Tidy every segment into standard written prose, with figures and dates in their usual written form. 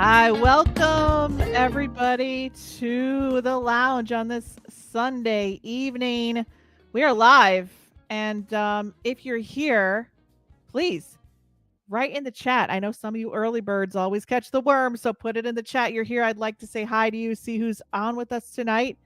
I welcome everybody to the lounge on this Sunday evening. We are live, and if you're here, please write in the chat. I know some of you early birds always catch the worm, so put it in the chat. You're here. I'd like to say hi to you, see who's on with us tonight.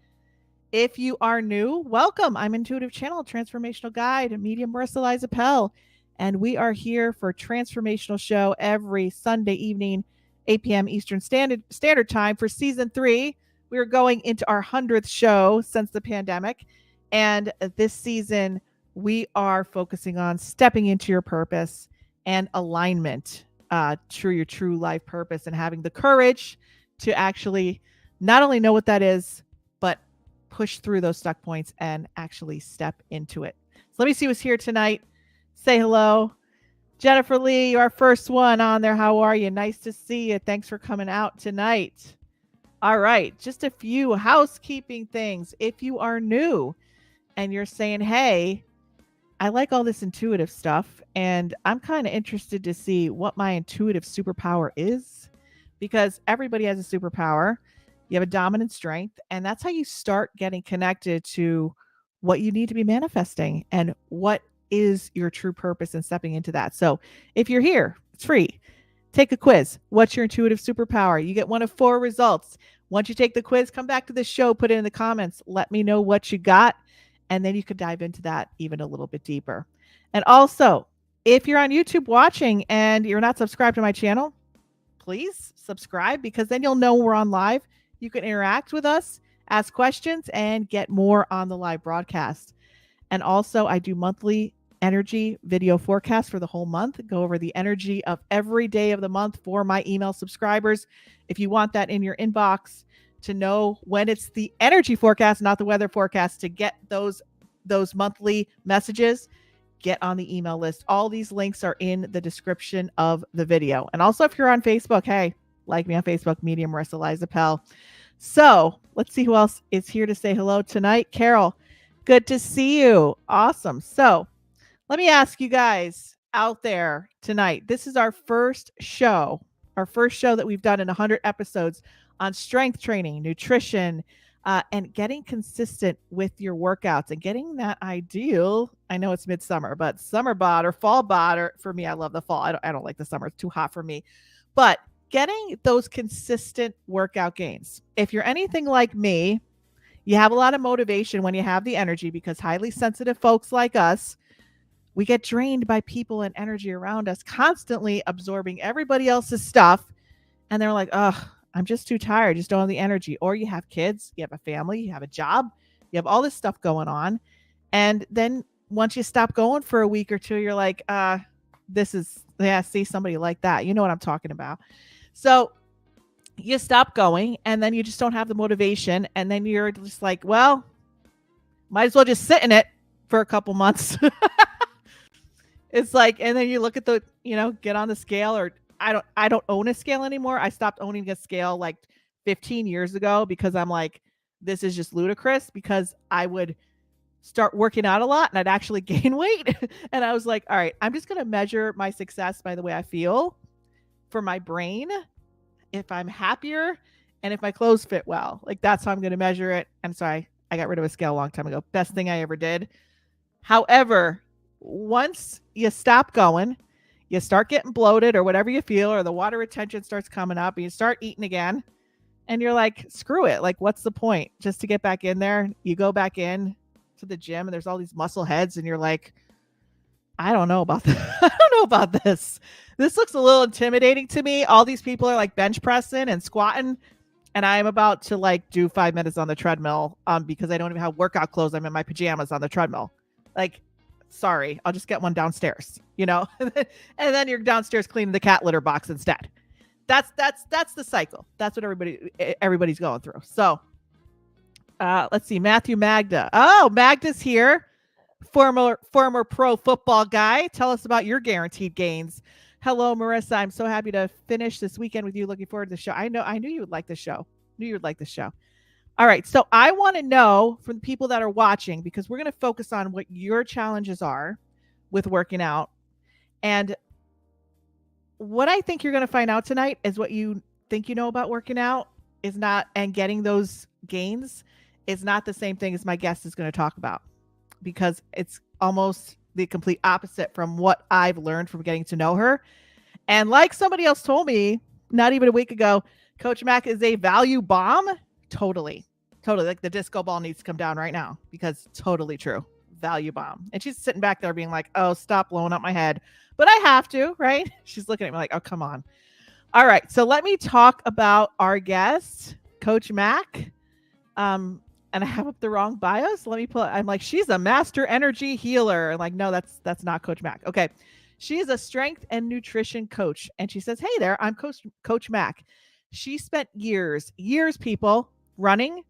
If you are new, welcome. I'm Intuitive Channel Transformational Guide, medium Marisa Liza Pell, and we are here for a transformational show every Sunday evening, 8 p.m. Eastern Standard Time for season 3. We are going into our 100th show since the pandemic, and this season we are focusing on stepping into your purpose and alignment to your true life purpose, and having the courage to actually not only know what that is, but push through those stuck points and actually step into it. So let me see who's here tonight. Say hello. Jennifer Lee, you are first one on there. How are you? Nice to see you. Thanks for coming out tonight. All right, just a few housekeeping things. If you are new and you're saying, hey, I like all this intuitive stuff, and I'm kind of interested to see what my intuitive superpower is, because everybody has a superpower. You have a dominant strength, and that's how you start getting connected to what you need to be manifesting and what is your true purpose and stepping into that. So if you're here, it's free. Take a quiz. What's your intuitive superpower? You get one of 4 results. Once you take the quiz, come back to the show, put it in the comments. Let me know what you got, and then you could dive into that even a little bit deeper. And also, if you're on YouTube watching and you're not subscribed to my channel, please subscribe, because then you'll know we're on live. You can interact with us, ask questions, and get more on the live broadcast. And also, I do monthly energy video forecasts for the whole month. Go over the energy of every day of the month for my email subscribers. If you want that in your inbox to know when it's the energy forecast, not the weather forecast, to get those monthly messages, get on the email list. All these links are in the description of the video. And also, if you're on Facebook, hey, like me on Facebook, medium Marisa Liza Pell. So let's see who else is here to say hello tonight. Carol, good to see you. Awesome. So let me ask you guys out there tonight. This is our first show that we've done in 100 episodes on strength training, nutrition, and getting consistent with your workouts and getting that ideal. I know it's midsummer, but summer bod or fall bod, or for me, I love the fall. I don't like the summer. It's too hot for me. But getting those consistent workout gains. If you're anything like me, you have a lot of motivation when you have the energy, because highly sensitive folks like us, we get drained by people and energy around us, constantly absorbing everybody else's stuff. And they're like, oh, I'm just too tired. Just don't have the energy. Or you have kids, you have a family, you have a job, you have all this stuff going on. And then once you stop going for a week or two, you're like, see somebody like that. You know what I'm talking about. So you stop going, and then you just don't have the motivation. And then you're just like, well, might as well just sit in it for a couple months. It's like, and then you look at the, get on the scale, or I don't own a scale anymore. I stopped owning a scale like 15 years ago, because I'm like, this is just ludicrous, because I would start working out a lot and I'd actually gain weight. And I was like, all right, I'm just going to measure my success by the way I feel for my brain, if I'm happier, and if my clothes fit well. Like, that's how I'm going to measure it. I'm sorry, I got rid of a scale a long time ago. Best thing I ever did. However, once you stop going, you start getting bloated or whatever you feel, or the water retention starts coming up, and you start eating again, and you're like, screw it. Like, what's the point? Just to get back in there, you go back in to the gym, and there's all these muscle heads, and you're like, I don't know about this. I don't know about this. This looks a little intimidating to me. All these people are like bench pressing and squatting, and I'm about to like do 5 minutes on the treadmill because I don't even have workout clothes. I'm in my pajamas on the treadmill. Like, sorry, I'll just get one downstairs, and then you're downstairs cleaning the cat litter box instead. That's the cycle. That's what everybody's going through. So let's see, Matthew Magda. Oh, Magda's here. Former pro football guy. Tell us about your guaranteed gains. Hello, Marisa. I'm so happy to finish this weekend with you. Looking forward to the show. I knew you would like the show. All right. So I want to know from the people that are watching, because we're going to focus on what your challenges are with working out. And what I think you're going to find out tonight is what you think you know about working out is not, and getting those gains is not the same thing as my guest is going to talk about, because it's almost the complete opposite from what I've learned from getting to know her. And like somebody else told me not even a week ago, Coach Mac is a value bomb. Totally. Totally. Like the disco ball needs to come down right now, because totally true. Value bomb. And she's sitting back there being like, oh, stop blowing up my head. But I have to, right? She's looking at me like, oh, come on. All right. So let me talk about our guest, Coach Mac. And I have up the wrong bios. Let me pull it. I'm like, she's a master energy healer. I'm like, no, that's not Coach Mac. Okay. She is a strength and nutrition coach. And she says, hey there, I'm Coach Mac. She spent years, people running,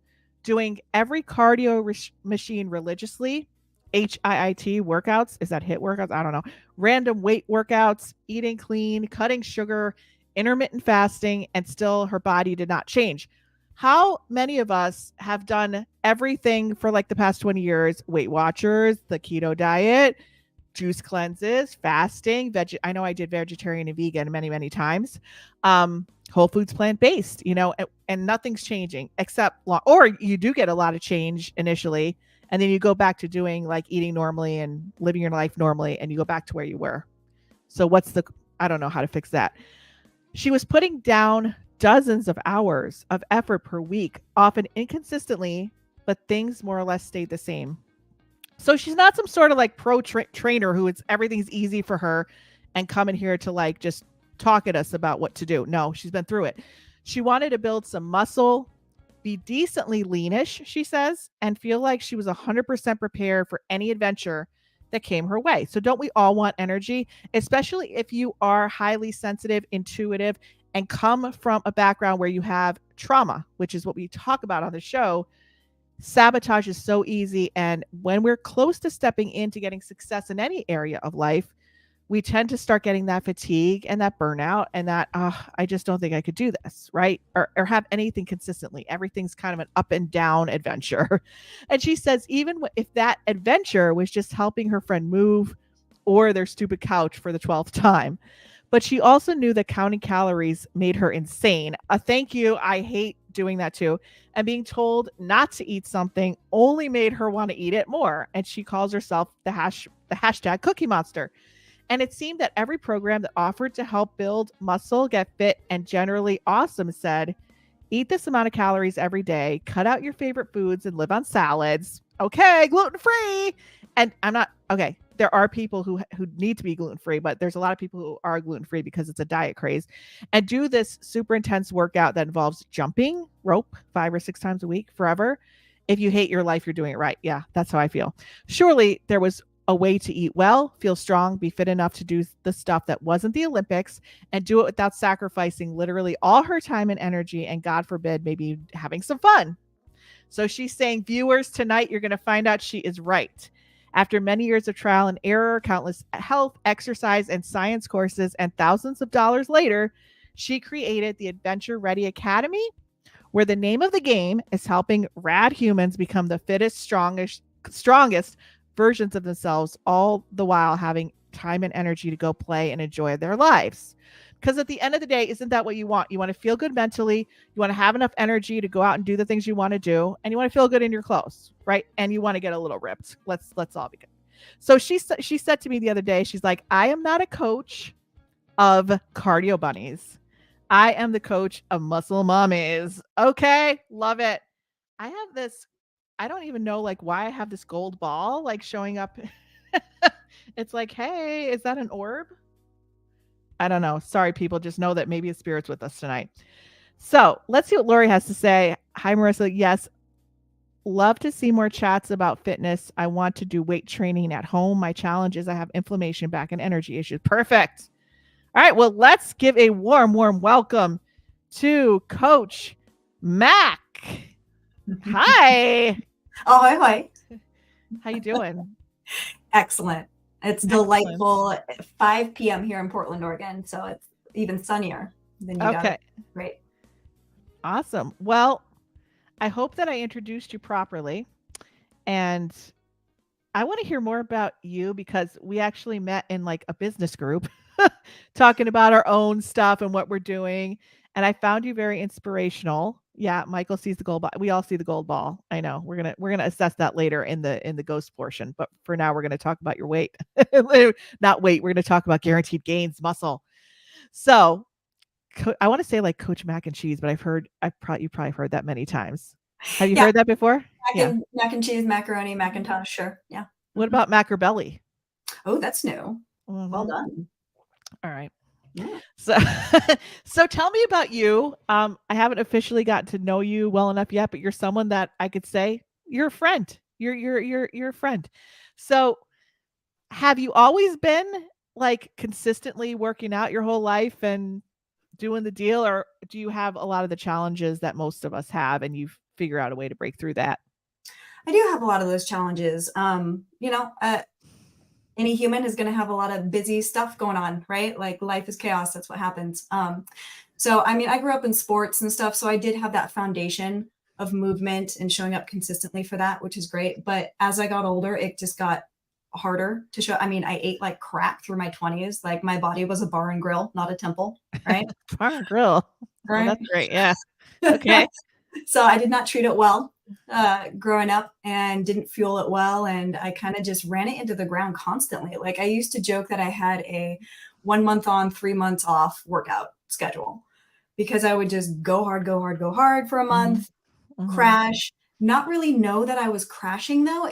doing every cardio machine religiously, HIIT workouts. Is that HIIT workouts? I don't know. Random weight workouts, eating clean, cutting sugar, intermittent fasting, and still her body did not change. How many of us have done everything for like the past 20 years? Weight Watchers, the keto diet, juice cleanses, fasting, I know I did vegetarian and vegan many, many times. Whole foods, plant-based, and nothing's changing except, or you do get a lot of change initially, and then you go back to doing like eating normally and living your life normally, and you go back to where you were. So I don't know how to fix that. She was putting down dozens of hours of effort per week, often inconsistently, but things more or less stayed the same. So she's not some sort of like pro trainer who everything's easy for her and coming here to like just talk at us about what to do. No, she's been through it. She wanted to build some muscle, be decently leanish, she says, and feel like she was 100% prepared for any adventure that came her way. So don't we all want energy, especially if you are highly sensitive, intuitive, and come from a background where you have trauma, which is what we talk about on the show. Sabotage is so easy. And when we're close to stepping into getting success in any area of life, we tend to start getting that fatigue and that burnout and that, I just don't think I could do this, right? Or have anything consistently. Everything's kind of an up and down adventure. And she says, even if that adventure was just helping her friend move or their stupid couch for the 12th time. But she also knew that counting calories made her insane. Thank you. I hate doing that too. And being told not to eat something only made her want to eat it more. And she calls herself the hashtag Cookie Monster. And it seemed that every program that offered to help build muscle, get fit, and generally awesome said, eat this amount of calories every day, cut out your favorite foods, and live on salads. Okay, gluten-free. And okay, there are people who need to be gluten-free, but there's a lot of people who are gluten-free because it's a diet craze. And do this super intense workout that involves jumping rope 5 or 6 times a week forever. If you hate your life, you're doing it right. Yeah, that's how I feel. Surely there was a way to eat well, feel strong, be fit enough to do the stuff that wasn't the Olympics, and do it without sacrificing literally all her time and energy, and God forbid, maybe having some fun. So she's saying, viewers, tonight you're going to find out she is right. After many years of trial and error, countless health, exercise, and science courses, and thousands of dollars later, she created the Adventure Ready Academy, where the name of the game is helping rad humans become the fittest, strongest versions of themselves, all the while having time and energy to go play and enjoy their lives. Because at the end of the day, isn't that what you want? You want to feel good mentally. You want to have enough energy to go out and do the things you want to do, and you want to feel good in your clothes, right? And you want to get a little ripped. Let's all be good. So she said to me the other day, she's like, I am not a coach of cardio bunnies. I am the coach of muscle mommies. Okay, love it. I have this. I don't even know like why I have this gold ball like showing up. It's like, hey, is that an orb? I don't know. Sorry, people. Just know that maybe a spirit's with us tonight. So let's see what Lori has to say. Hi, Marisa. Yes. Love to see more chats about fitness. I want to do weight training at home. My challenge is I have inflammation, back, and energy issues. Perfect. All right. Well, let's give a warm welcome to Coach Mac. Hi. Oh, hi. How you doing? Excellent. It's delightful. 5 p.m. here in Portland, Oregon, so it's even sunnier than you got it. Great. Awesome. Well, I hope that I introduced you properly, and I want to hear more about you because we actually met in like a business group talking about our own stuff and what we're doing. and I found you very inspirational. Yeah, Michael sees the gold ball. We all see the gold ball. I know. We're gonna assess that later in the ghost portion. But for now, we're gonna talk about your weight. Not weight. We're gonna talk about guaranteed gains, muscle. So I want to say like Coach Mac and Cheese, but you probably heard that many times. Have you Yeah, heard that before? Yeah. mac and cheese, macaroni, Macintosh. Sure. Yeah. What about Macarbelly? Oh, that's new. Well Mhm. done. All right. Yeah. So, so tell me about you. I haven't officially gotten to know you well enough yet, but you're someone that I could say you're a friend. You're a friend. So, have you always been like consistently working out your whole life and doing the deal, or do you have a lot of the challenges that most of us have, and you figure out a way to break through that? I do have a lot of those challenges. Any human is going to have a lot of busy stuff going on, right? Like life is chaos. That's what happens. So, I mean, I grew up in sports and stuff. So I did have that foundation of movement and showing up consistently for that, which is great. But as I got older, it just got harder to show. I mean, I ate like crap through my 20s. Like my body was a bar and grill, not a temple, right? Bar and grill. Oh, Right. that's great. Yeah. Okay. So I did not treat it well growing up and didn't fuel it well. And I kind of just ran it into the ground constantly. Like I used to joke that I had a 1 month on, 3 months off workout schedule because I would just go hard, go hard, go hard for a month, crash, not really know that I was crashing though.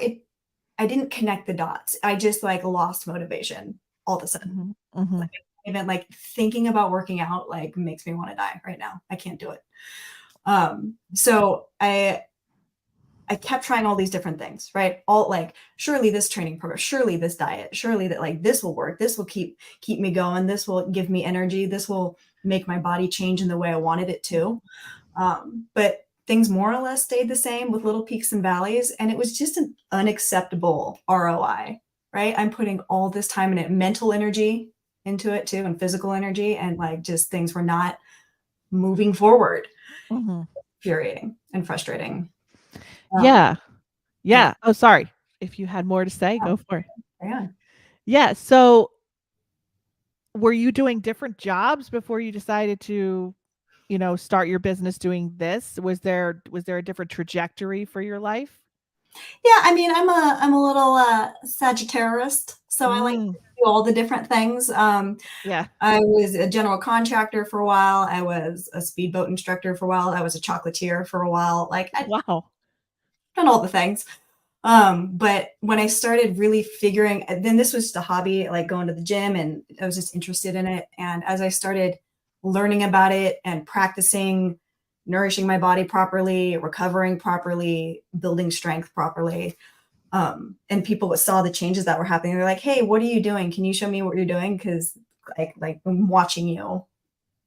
I didn't connect the dots. I just like lost motivation all of a sudden. Like, even like thinking about working out like makes me want to die right now. I can't do it. So I kept trying all these different things, right? All like, surely this training program, surely this diet, surely that like this will work. This will keep me going. This will give me energy. This will make my body change in the way I wanted it to. But things more or less stayed the same with little peaks and valleys. And it was just an unacceptable ROI, right? I'm putting all this time and mental energy into it too, and physical energy. And like, just things were not moving forward. Infuriating and frustrating. Yeah. Yeah. Oh, sorry. If you had more to say, go for it. Yeah. Yeah. So were you doing different jobs before you decided to, start your business doing this? Was there a different trajectory for your life? Yeah, I mean, I'm a little Sagittarius, so I like to do all the different things. Yeah. I was a general contractor for a while. I was a speedboat instructor for a while. I was a chocolatier for a while. Like I've Wow. done all the things. But when I started really figuring, then this was just a hobby, like going to the gym, and I was just interested in it. And as I started learning about it and practicing, nourishing my body properly, recovering properly, building strength properly, and people saw the changes that were happening. They're like, "Hey, what are you doing? Can you show me what you're doing? Because like I'm watching you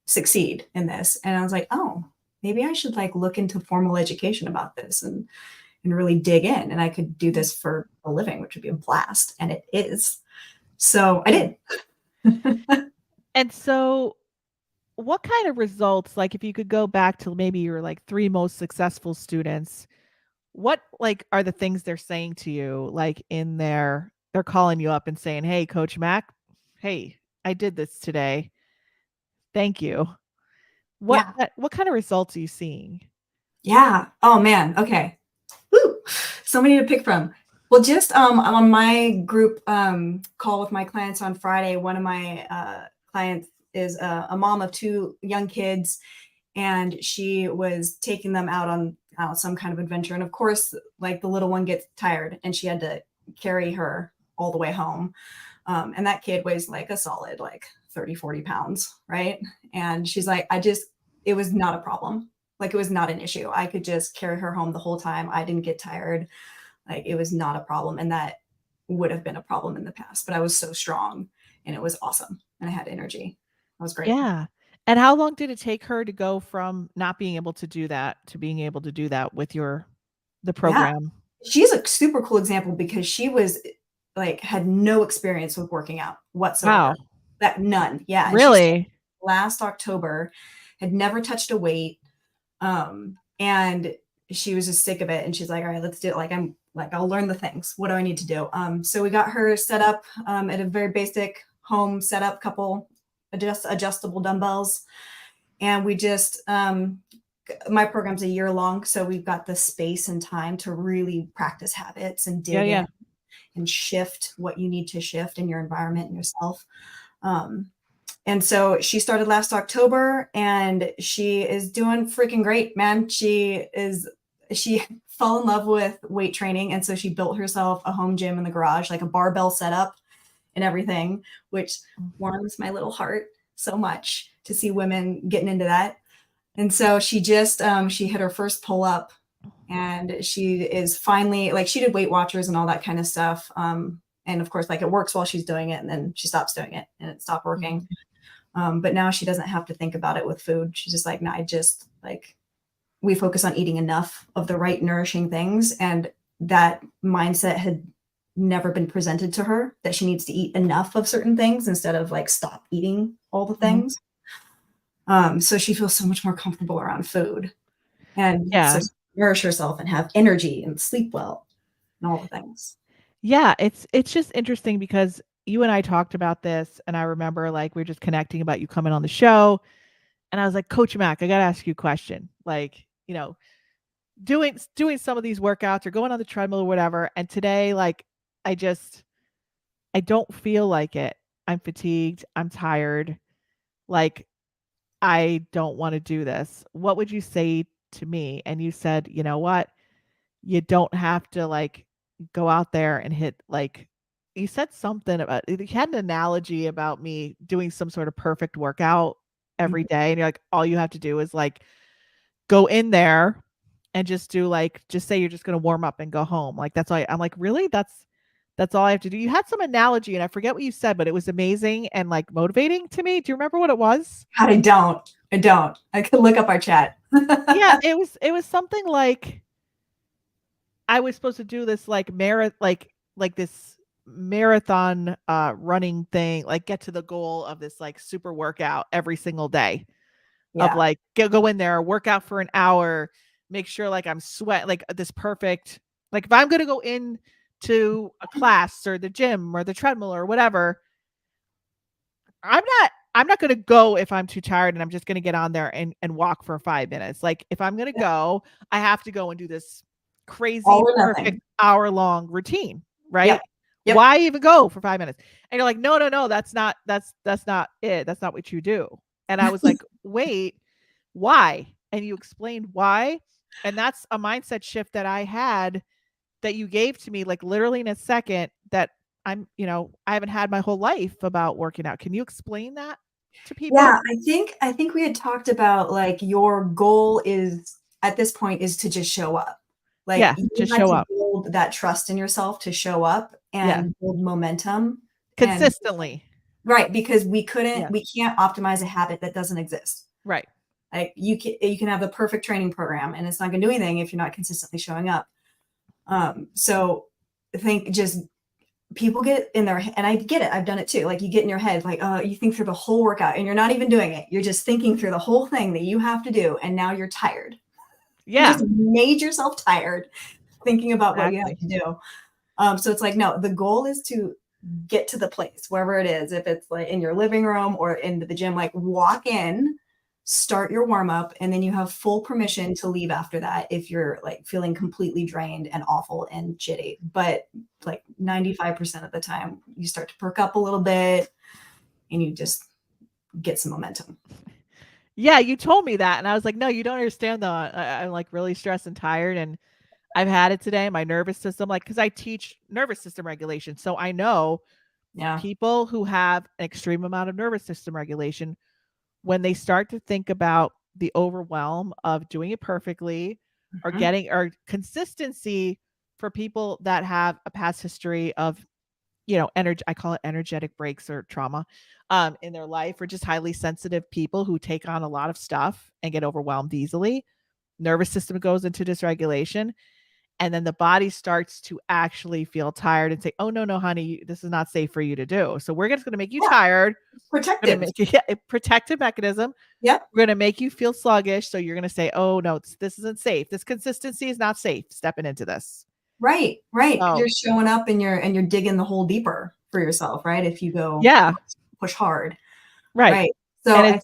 succeed in this." And I was like, "Oh, maybe I should like look into formal education about this and really dig in, and I could do this for a living, which would be a blast." And it is. So I did. And so what kind of results, like if you could go back to maybe your like 3 most successful students, what like are the things they're saying to you, like they're calling you up and saying, "Hey, Coach Mac, hey, I did this today. Thank you." Yeah. What kind of results are you seeing? Yeah. Oh man. Okay. Woo. So many to pick from. Well, just on my group call with my clients on Friday, one of my clients is a mom of 2 young kids, and she was taking them out on some kind of adventure. And of course, like the little one gets tired, and she had to carry her all the way home. And that kid weighs like a solid like 30, 40 pounds, right? And she's like, it was not a problem. Like it was not an issue. I could just carry her home the whole time. I didn't get tired. Like it was not a problem. And that would have been a problem in the past, but I was so strong and it was awesome. And I had energy. That was great. Yeah. And how long did it take her to go from not being able to do that to being able to do that with the Yeah. program? She's a super cool example because she was like, had no experience with working out whatsoever. Wow. None. Yeah. Really? Last October, had never touched a weight. And she was just sick of it. And she's like, "All right, let's do it. Like, I'll learn the things. What do I need to do?" So we got her set up at a very basic home setup, couple adjustable dumbbells. And we just, my program's a year long, so we've got the space and time to really practice habits and dig in and shift what you need to shift in your environment and yourself. And so she started last October, and she is doing freaking great, man. She fell in love with weight training, and so she built herself a home gym in the garage, like a barbell setup and everything, which warms my little heart so much to see women getting into that. And so she just she hit her first pull up, and she is finally, like, she did Weight Watchers and all that kind of stuff. And of course, like, it works while she's doing it, and then she stops doing it and it stopped working. But now she doesn't have to think about it with food. She's just like, no, we focus on eating enough of the right nourishing things. And that mindset had never been presented to her, that she needs to eat enough of certain things instead of like stop eating all the things. So she feels so much more comfortable around food, and so nourish herself and have energy and sleep well and all the things. Yeah, it's just interesting because you and I talked about this, and I remember, like, we were just connecting about you coming on the show, and I was like, Coach Mac, I got to ask you a question. Like, you know, doing some of these workouts or going on the treadmill or whatever, and today, like, I don't feel like it. I'm fatigued, I'm tired. Like, I don't want to do this. What would you say to me? And you said, you know what? You don't have to, like, go out there and hit, like, you said something about, you had an analogy about me doing some sort of perfect workout every day. And you're like, all you have to do is, like, go in there and just do, like, just say you're just going to warm up and go home. Like, that's why I'm like, really? That's all I have to do. You had some analogy, and I forget what you said, but it was amazing and, like, motivating to me. Do you remember what it was? I don't. I could look up our chat. Yeah, it was something like, I was supposed to do this, like, this marathon running thing, like, get to the goal of this, like, super workout every single day. Of, like, go in there, work out for an hour, make sure, like, I'm like, this perfect, like, if I'm gonna go in to a class or the gym or the treadmill or whatever, I'm not gonna go if I'm too tired and I'm just gonna get on there and walk for 5 minutes. Like, if I'm gonna go, I have to go and do this crazy perfect hour-long routine, right? Yep. Why even go for 5 minutes? And you're like, no, that's not it. That's not what you do. And I was like, wait, why? And you explained why. And that's a mindset shift that I had, that you gave to me, like, literally in a second, that I haven't had my whole life about working out. Can you explain that to people? Yeah, I think we had talked about, like, your goal is, at this point, is to just show up. Like, you just had show to up. build that trust in yourself to show up and build momentum consistently. Right, because we can't optimize a habit that doesn't exist. Right. Like, you can have the perfect training program, and it's not going to do anything if you're not consistently showing up. So I think just people get in their, and I get it, I've done it too. Like, you get in your head, like, you think through the whole workout and you're not even doing it. You're just thinking through the whole thing that you have to do. And now you're tired. Yeah. You just made yourself tired thinking about what you have to do. So it's like, no, the goal is to get to the place, wherever it is. If it's like in your living room or into the gym, like, walk in, start your warm up, and then you have full permission to leave after that if you're, like, feeling completely drained and awful and shitty. But, like, 95% of the time you start to perk up a little bit and you just get some momentum. Yeah, you told me that, and I was like, no, you don't understand though. I'm, like, really stressed and tired, and I've had it today. My nervous system, like, because I teach nervous system regulation, so I know people who have an extreme amount of nervous system regulation, when they start to think about the overwhelm of doing it perfectly, or getting, or consistency, for people that have a past history of, energy, I call it energetic breaks or trauma in their life, or just highly sensitive people who take on a lot of stuff and get overwhelmed easily. Nervous system goes into dysregulation, and then the body starts to actually feel tired and say, oh, no, honey, this is not safe for you to do. So we're just going to make you tired. Protective. A protective mechanism. Yep. We're going to make you feel sluggish. So you're going to say, oh, no, this isn't safe. This consistency is not safe stepping into this. Right. You're showing up and you're digging the hole deeper for yourself, right? If you go push hard. Right. So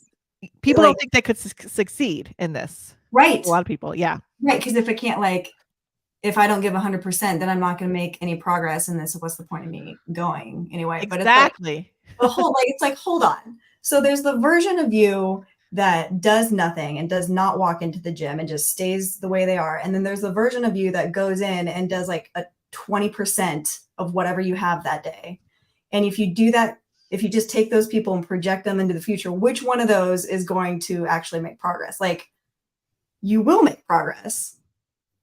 people like, don't think they could succeed in this. right. A lot of people. Yeah. Right. Because if I can't, like, if I don't give 100%, then I'm not going to make any progress in this. What's the point of me going anyway? But it's like, Exactly. hold on. So there's the version of you that does nothing and does not walk into the gym and just stays the way they are. And then there's the version of you that goes in and does like a 20% of whatever you have that day. And if you do that, if you just take those people and project them into the future, which one of those is going to actually make progress? Like, you will make progress.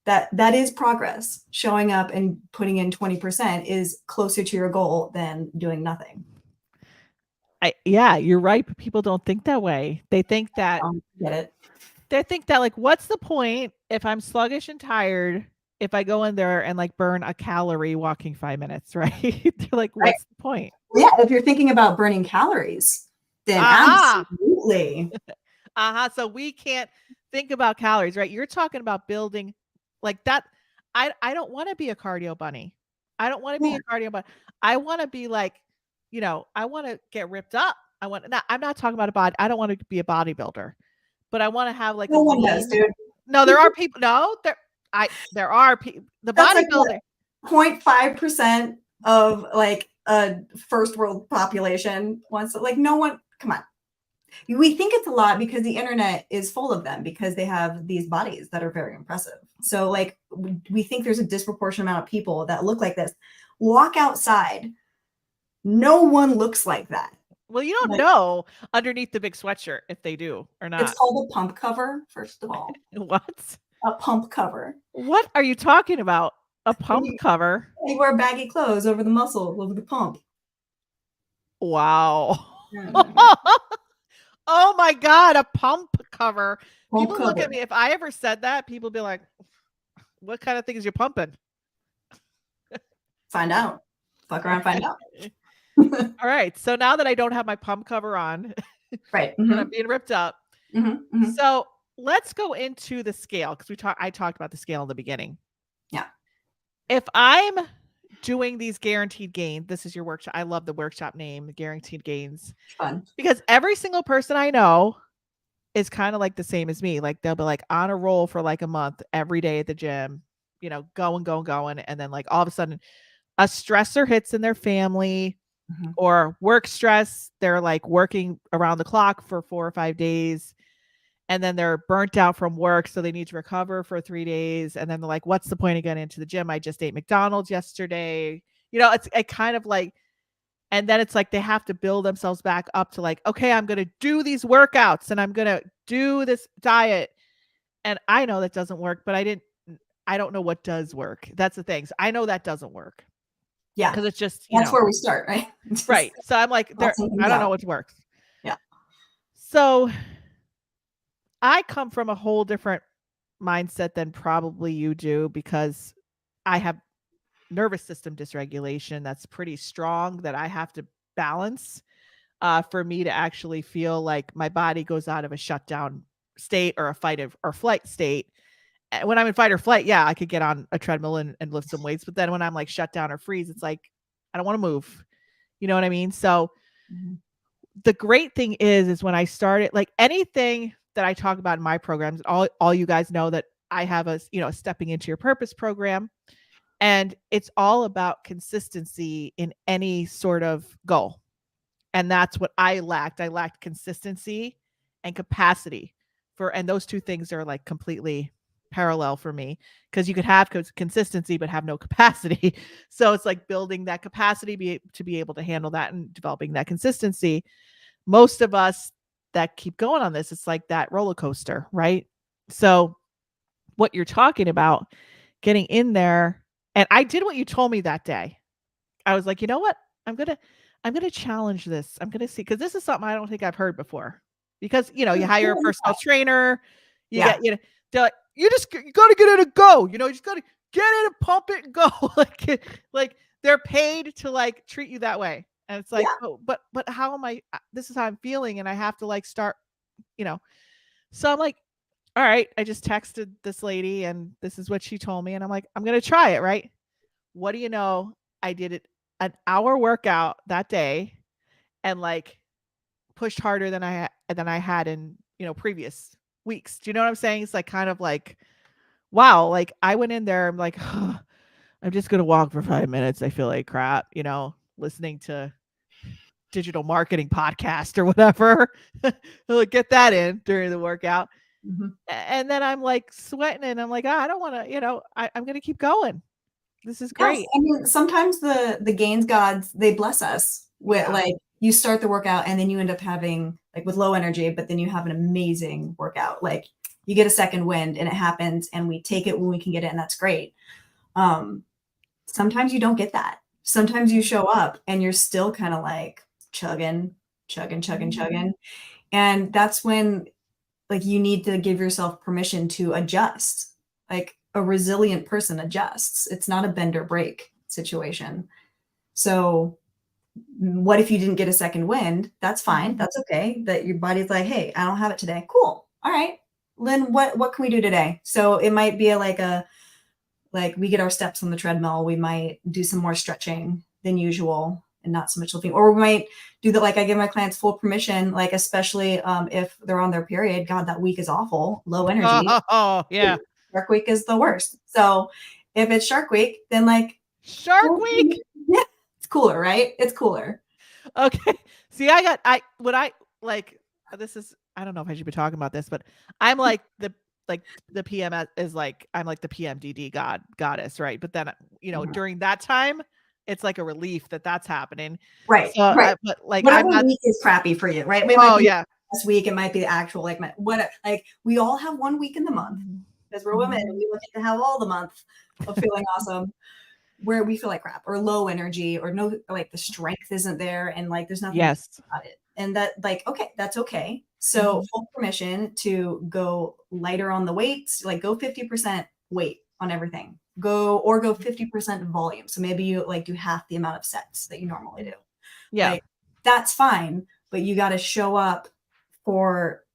That is progress. Showing up and putting in 20% is closer to your goal than doing nothing. Yeah, you're right. But people don't think that way. They think that Get it? They think that, like, what's the point if I'm sluggish and tired if I go in there and like burn a calorie walking 5 minutes, right? They're like, Right. what's the point? Yeah, if you're thinking about burning calories, then absolutely. So we can't think about calories, right? You're talking about building like that. I don't want to be a cardio bunny. I don't want to be a cardio bunny. I want to be like, I want to get ripped up. I'm not talking about a body. I don't want to be a bodybuilder, but I want to have like No one does, dude. No, there are people. No, there are people. The bodybuilder. Like 0.5% of like a first world population wants to, like, no one. Come on. We think it's a lot because the internet is full of them because they have these bodies that are very impressive. So like we think there's a disproportionate amount of people that look like this. Walk outside. No one looks like that. Well, you don't know underneath the big sweatshirt if they do or not. It's called a pump cover, first of all. What? A pump cover. What are you talking about? A pump cover? You wear baggy clothes over the muscle, over the pump. Wow. Oh my God, a pump cover. People look at me. If I ever said that, people be like, what kind of things you pumping? Find out. Fuck around, find out. All right. So now that I don't have my pump cover on, right, and I'm being ripped up. So let's go into the scale because I talked about the scale in the beginning. Yeah. If I'm doing these guaranteed gains, this is your workshop. I love the workshop name, guaranteed gains. Fun. Because every single person I know is kind of like the same as me. Like they'll be like on a roll for like a month every day at the gym, going. And then like all of a sudden a stressor hits in their family or work stress. They're like working around the clock for 4 or 5 days. And then they're burnt out from work. So they need to recover for 3 days. And then they're like, what's the point of getting into the gym? I just ate McDonald's yesterday. It's kind of like, and then it's like they have to build themselves back up to like, okay, I'm going to do these workouts and I'm going to do this diet. And I know that doesn't work, but I don't know what does work. That's the thing. So I know that doesn't work. Yeah. Because it's just, that's where we start, right? Right. So I'm like, I don't know what works. Yeah. So I come from a whole different mindset than probably you do because I have nervous system dysregulation that's pretty strong that I have to balance for me to actually feel like my body goes out of a shutdown state or a fight or flight state. When I'm in fight or flight, yeah, I could get on a treadmill and lift some weights. But then when I'm like shut down or freeze, it's like, I don't want to move. You know what I mean? So the great thing is when I started, like anything that I talk about in my programs, all you guys know that I have a stepping into your purpose program. And it's all about consistency in any sort of goal. And that's what I lacked. I lacked consistency and capacity and those two things are like completely parallel for me because you could have consistency but have no capacity. So it's like building that capacity to be able to handle that and developing that consistency. Most of us that keep going on this, it's like that roller coaster, right? So what you're talking about, getting in there, and I did what you told me that day. I was like, you know what? I'm gonna challenge this. I'm gonna see because this is something I don't think I've heard before. Because you hire a personal trainer, you got they're like, you gotta get in and go. You just gotta get in and pump it and go. like they're paid to like treat you that way. And it's like, oh, but how am I? This is how I'm feeling, and I have to like start, So I'm like, all right. I just texted this lady, and this is what she told me, and I'm like, I'm gonna try it, right? What do you know? I did it an hour workout that day, and like pushed harder than I had in, previous weeks. Do you know what I'm saying? It's like kind of like, wow, like I went in there, I'm like, I'm just gonna walk for 5 minutes. I feel like crap, listening to digital marketing podcast or whatever. Get that in during the workout. Mhm. And then I'm like sweating and I'm like, I don't want to, I'm going to keep going. This is Yes, great. I mean, sometimes the gains gods, they bless us with like you start the workout and then you end up having like with low energy, but then you have an amazing workout. Like you get a second wind and it happens and we take it when we can get it and that's great. Sometimes you don't get that. Sometimes you show up and you're still kind of like chugging, chugging. And that's when like you need to give yourself permission to adjust. Like a resilient person adjusts. It's not a bend or break situation. So what if you didn't get a second wind? That's fine. That's okay. That your body's like, hey, I don't have it today. Cool. All right. Then what can we do today? So it might be like we get our steps on the treadmill. We might do some more stretching than usual and not so much lifting. Or we might do that. Like I give my clients full permission, like especially if they're on their period. God, that week is awful. Low energy. Oh, yeah. Shark Week is the worst. So if it's Shark Week, then like Shark Week. Yeah, it's cooler, right? It's cooler. Okay. See, this is, I don't know if I should be talking about this, but I'm like the PMS is like, I'm like the PMDD goddess, right? But then, during that time, it's like a relief that that's happening. Right. So, right. but like, whatever I'm not, week is crappy for you, right? It might be this week. It might be the actual, like like we all have 1 week in the month because we're women and we look to have all the month of feeling awesome where we feel like crap or low energy or no, like the strength isn't there and like there's nothing about it. And that like, okay, that's okay. So full permission to go lighter on the weights, like go 50% weight on everything. Go 50% volume. So maybe you like do half the amount of sets that you normally do. Yeah. Like, that's fine, but you got to show up for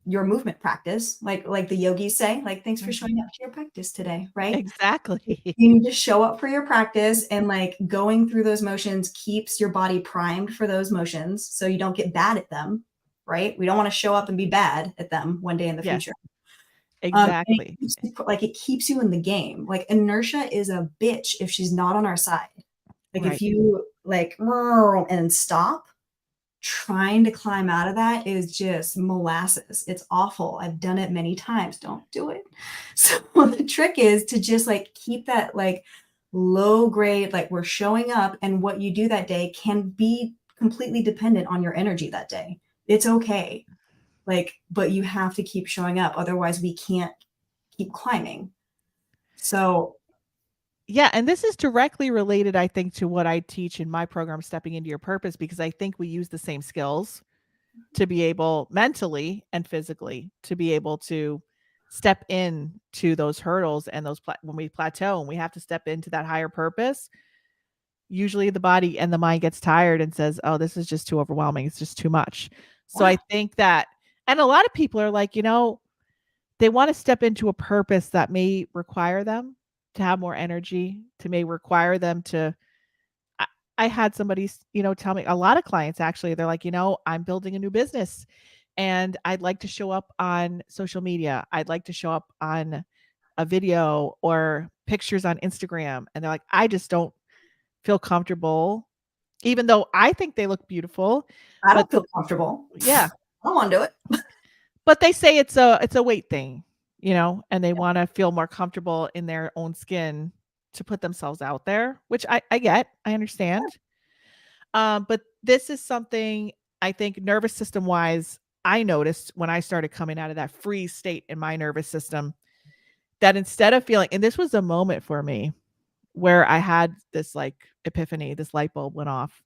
your movement practice. Like the yogis say, like, thanks for showing up to your practice today. Right. Exactly. You need to show up for your practice and like going through those motions keeps your body primed for those motions. So you don't get bad at them. Right. We don't want to show up and be bad at them one day in the future. Exactly. It keeps you in the game. Like inertia is a bitch if she's not on our side. Like if you like and stop, trying to climb out of that is just molasses. It's awful. I've done it many times. Don't do it. So the trick is to just like keep that like low grade, like we're showing up and what you do that day can be completely dependent on your energy that day. It's okay. Like, but you have to keep showing up. Otherwise we can't keep climbing. So yeah, and this is directly related, I think, to what I teach in my program, Stepping Into Your Purpose, because I think we use the same skills to be able mentally and physically to be able to step in to those hurdles and those when we plateau and we have to step into that higher purpose. Usually the body and the mind gets tired and says, oh, this is just too overwhelming. It's just too much. So I think that, and a lot of people are like, they want to step into a purpose that may require them to have more energy, to may require them to. I had somebody, tell me, a lot of clients actually, they're like, I'm building a new business and I'd like to show up on social media. I'd like to show up on a video or pictures on Instagram. And they're like, I just don't feel comfortable, even though I think they look beautiful. I don't feel comfortable. Yeah. I don't want to do it. But they say it's a weight thing, and they want to feel more comfortable in their own skin to put themselves out there, which I get, I understand. But this is something I think nervous system wise, I noticed when I started coming out of that freeze state in my nervous system, that instead of feeling, and this was a moment for me where I had this like epiphany, this light bulb went off.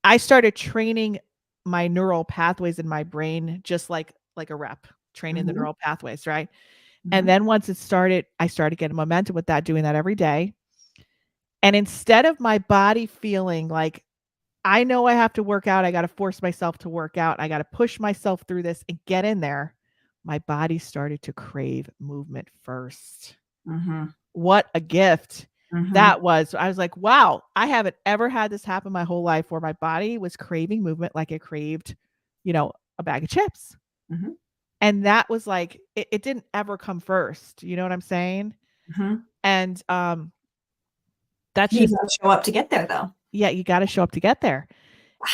I started training my neural pathways in my brain, just like a rep, training the neural pathways, right? And then once I started getting momentum with that, doing that every day. And instead of my body feeling like, I know I have to work out, I got to force myself to work out, I got to push myself through this and get in there, my body started to crave movement first. What a gift. Mhm. That was, I was like, wow, I haven't ever had this happen my whole life where my body was craving movement like it craved, a bag of chips. Mhm. And that was like, it didn't ever come first. You know what I'm saying? Mhm. And that's You just, gotta show up to get there, though. yeah, you got to show up to get there.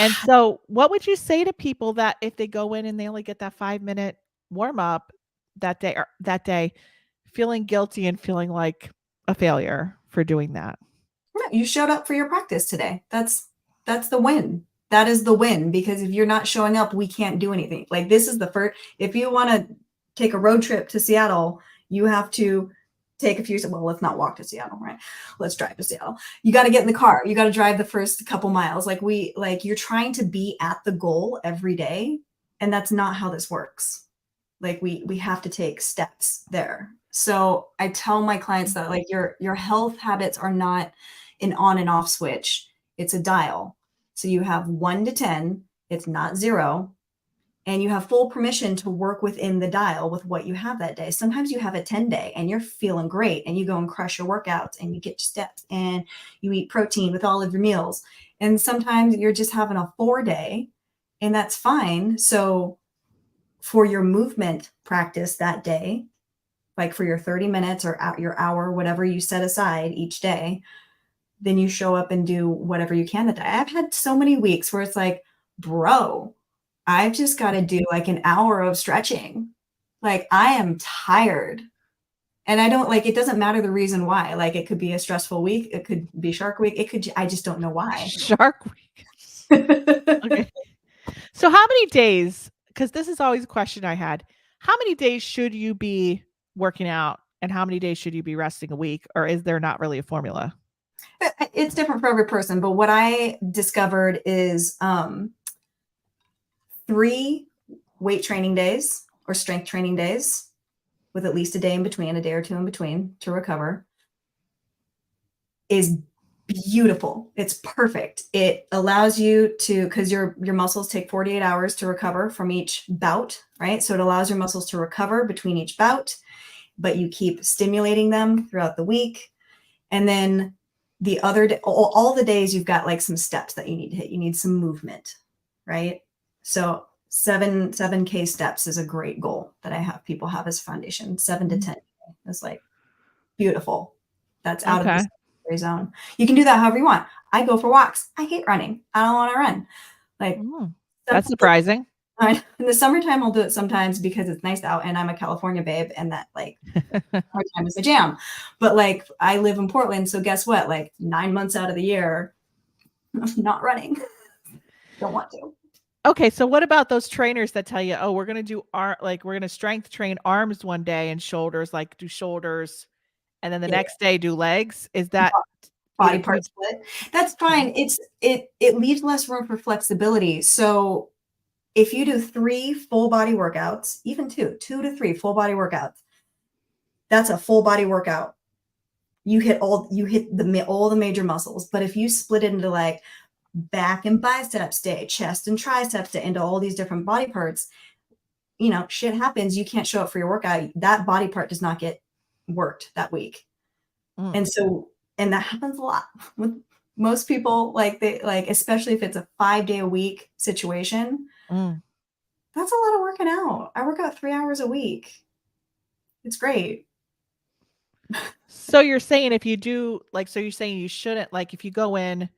And so, what would you say to people that if they go in and they only get that 5-minute warm up that day, feeling guilty and feeling like a failure for doing that? No, you showed up for your practice today. That's the win. That is the win, because if you're not showing up, we can't do anything. Like, this is the first. If you want to take a road trip to Seattle, you have to take a few. Well, let's not walk to Seattle, right? Let's drive to Seattle. You got to get in the car. You got to drive the first couple miles. Like you're trying to be at the goal every day, and that's not how this works. Like, we have to take steps there. So I tell my clients that, like, your health habits are not an on and off switch. It's a dial. So you have 1 to 10, it's not 0, and you have full permission to work within the dial with what you have that day. Sometimes you have a 10 day and you're feeling great and you go and crush your workouts and you get your steps and you eat protein with all of your meals. And sometimes you're just having a 4 day, and that's fine. So for your movement practice that day, like for your 30 minutes or your hour, whatever you set aside each day, then you show up and do whatever you can that day. I've had so many weeks where it's like, bro, I've just got to do like an hour of stretching. Like, I am tired. And I don't, like, it doesn't matter the reason why. Like, it could be a stressful week. It could be Shark Week. I just don't know why. Shark Week. Okay. So, how many days? Because this is always a question I had. How many days should you be working out, and how many days should you be resting a week, or is there not really a formula? It's different for every person. But what I discovered is 3 weight training days or strength training days with at least a day in between, a day or 2 in between to recover, is beautiful. It's perfect. It allows you to, because your muscles take 48 hours to recover from each bout, right? So it allows your muscles to recover between each bout, but you keep stimulating them throughout the week. And then the other day, all the days, you've got like some steps that you need to hit. You need some movement, right? So 7K steps is a great goal that I have people have as foundation. 7 to 10 is like beautiful. That's out of the Okay. sedentary zone. You can do that however you want. I go for walks. I hate running. I don't want to run. Like, That's surprising. in the summertime, I'll do it sometimes because it's nice out and I'm a California babe, and that, like, summertime is a jam. But like, I live in Portland, so guess what? Like, 9 months out of the year, I'm not running. Don't want to. Okay, so what about those trainers that tell you, "Oh, we're gonna do we're gonna strength train arms one day and shoulders, like do shoulders, and then the Yeah, next day do legs." Is that body part split. That's fine. It leaves less room for flexibility. So if you do 3 full body workouts, even 2 to 3 full body workouts, that's a full body workout. You hit all the major muscles. But if you split it into like back and biceps day, chest and triceps day, into all these different body parts, shit happens. You can't show up for your workout. That body part does not get worked that week. And so, and that happens a lot with most people. Like, especially if it's a 5-day a week situation, that's a lot of working out. I work out 3 hours a week. It's great. So you're saying if you do so you're saying you shouldn't, like, if you go in,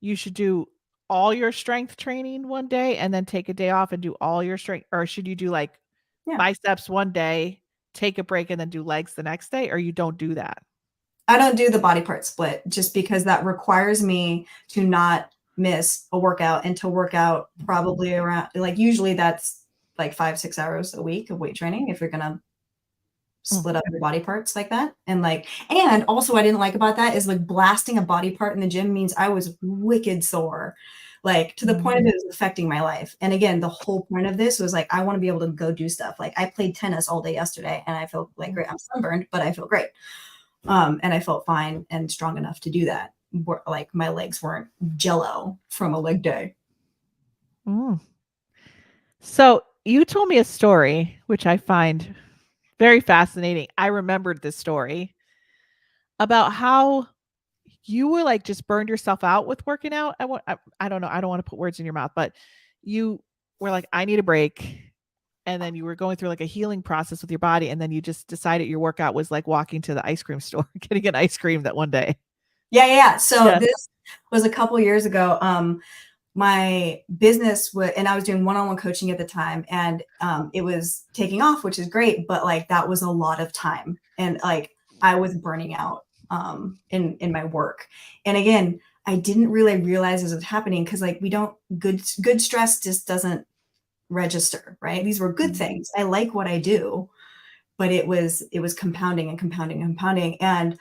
you should do all your strength training one day and then take a day off and do all your strength, or should you do like Yeah. biceps one day, take a break, and then do legs the next day, or you don't do that? I don't do the body part split just because that requires me to not miss a workout and to work out probably around, like, usually that's like 5-6 hours a week of weight training if you're gonna split up your body parts like that. And also, I didn't like about that is, like, blasting a body part in the gym means I was wicked sore, like, to the point of it was affecting my life. And again, the whole point of this was like, I want to be able to go do stuff. Like, I played tennis all day yesterday and I feel like great. I'm sunburned, but I feel great. And I felt fine and strong enough to do that. Like, my legs weren't jello from a leg day. So you told me a story, which I find very fascinating. I remembered this story about how you were like just burned yourself out with working out. I don't know. I don't want to put words in your mouth, but you were like, I need a break. And then you were going through like a healing process with your body. And then you just decided your workout was like walking to the ice cream store, getting an ice cream that one day. Yeah. So Yes. this was a couple years ago. My business and I was doing one-on-one coaching at the time, and it was taking off, which is great, but like that was a lot of time, and like I was burning out in my work. And again, I didn't really realize this was happening because like we don't good stress just doesn't register, right? These were good things. I like what I do, but it was compounding and compounding and compounding, and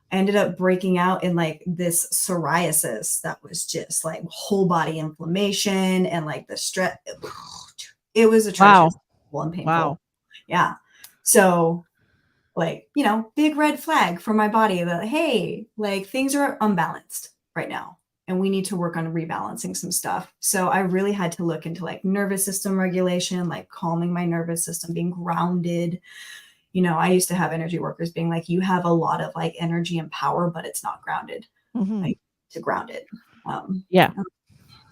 I ended up breaking out in like this psoriasis that was just like whole body inflammation and like the stress. It was atrocious and painful. Wow. Yeah. So like, you know, big red flag for my body that, hey, like things are unbalanced right now and we need to work on rebalancing some stuff. So I really had to look into like nervous system regulation, like calming my nervous system, being grounded. You know, I used to have energy workers being like, you have a lot of like energy and power, but it's not grounded. Like to ground it. Yeah.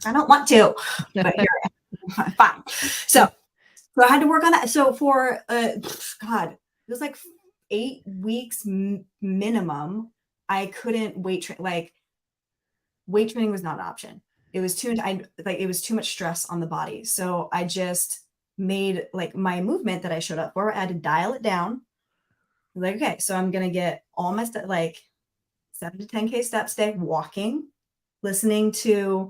I don't want to, but here I am. Fine. So I had to work on that. So for, God, it was like 8 weeks minimum. I couldn't weight train. Like weight training was not an option. It was it was too much stress on the body. So I just made like my movement that I showed up for, I had to dial it down. Like, okay, so I'm going to get all my stuff, like 7 to 10K steps a day, walking, listening to,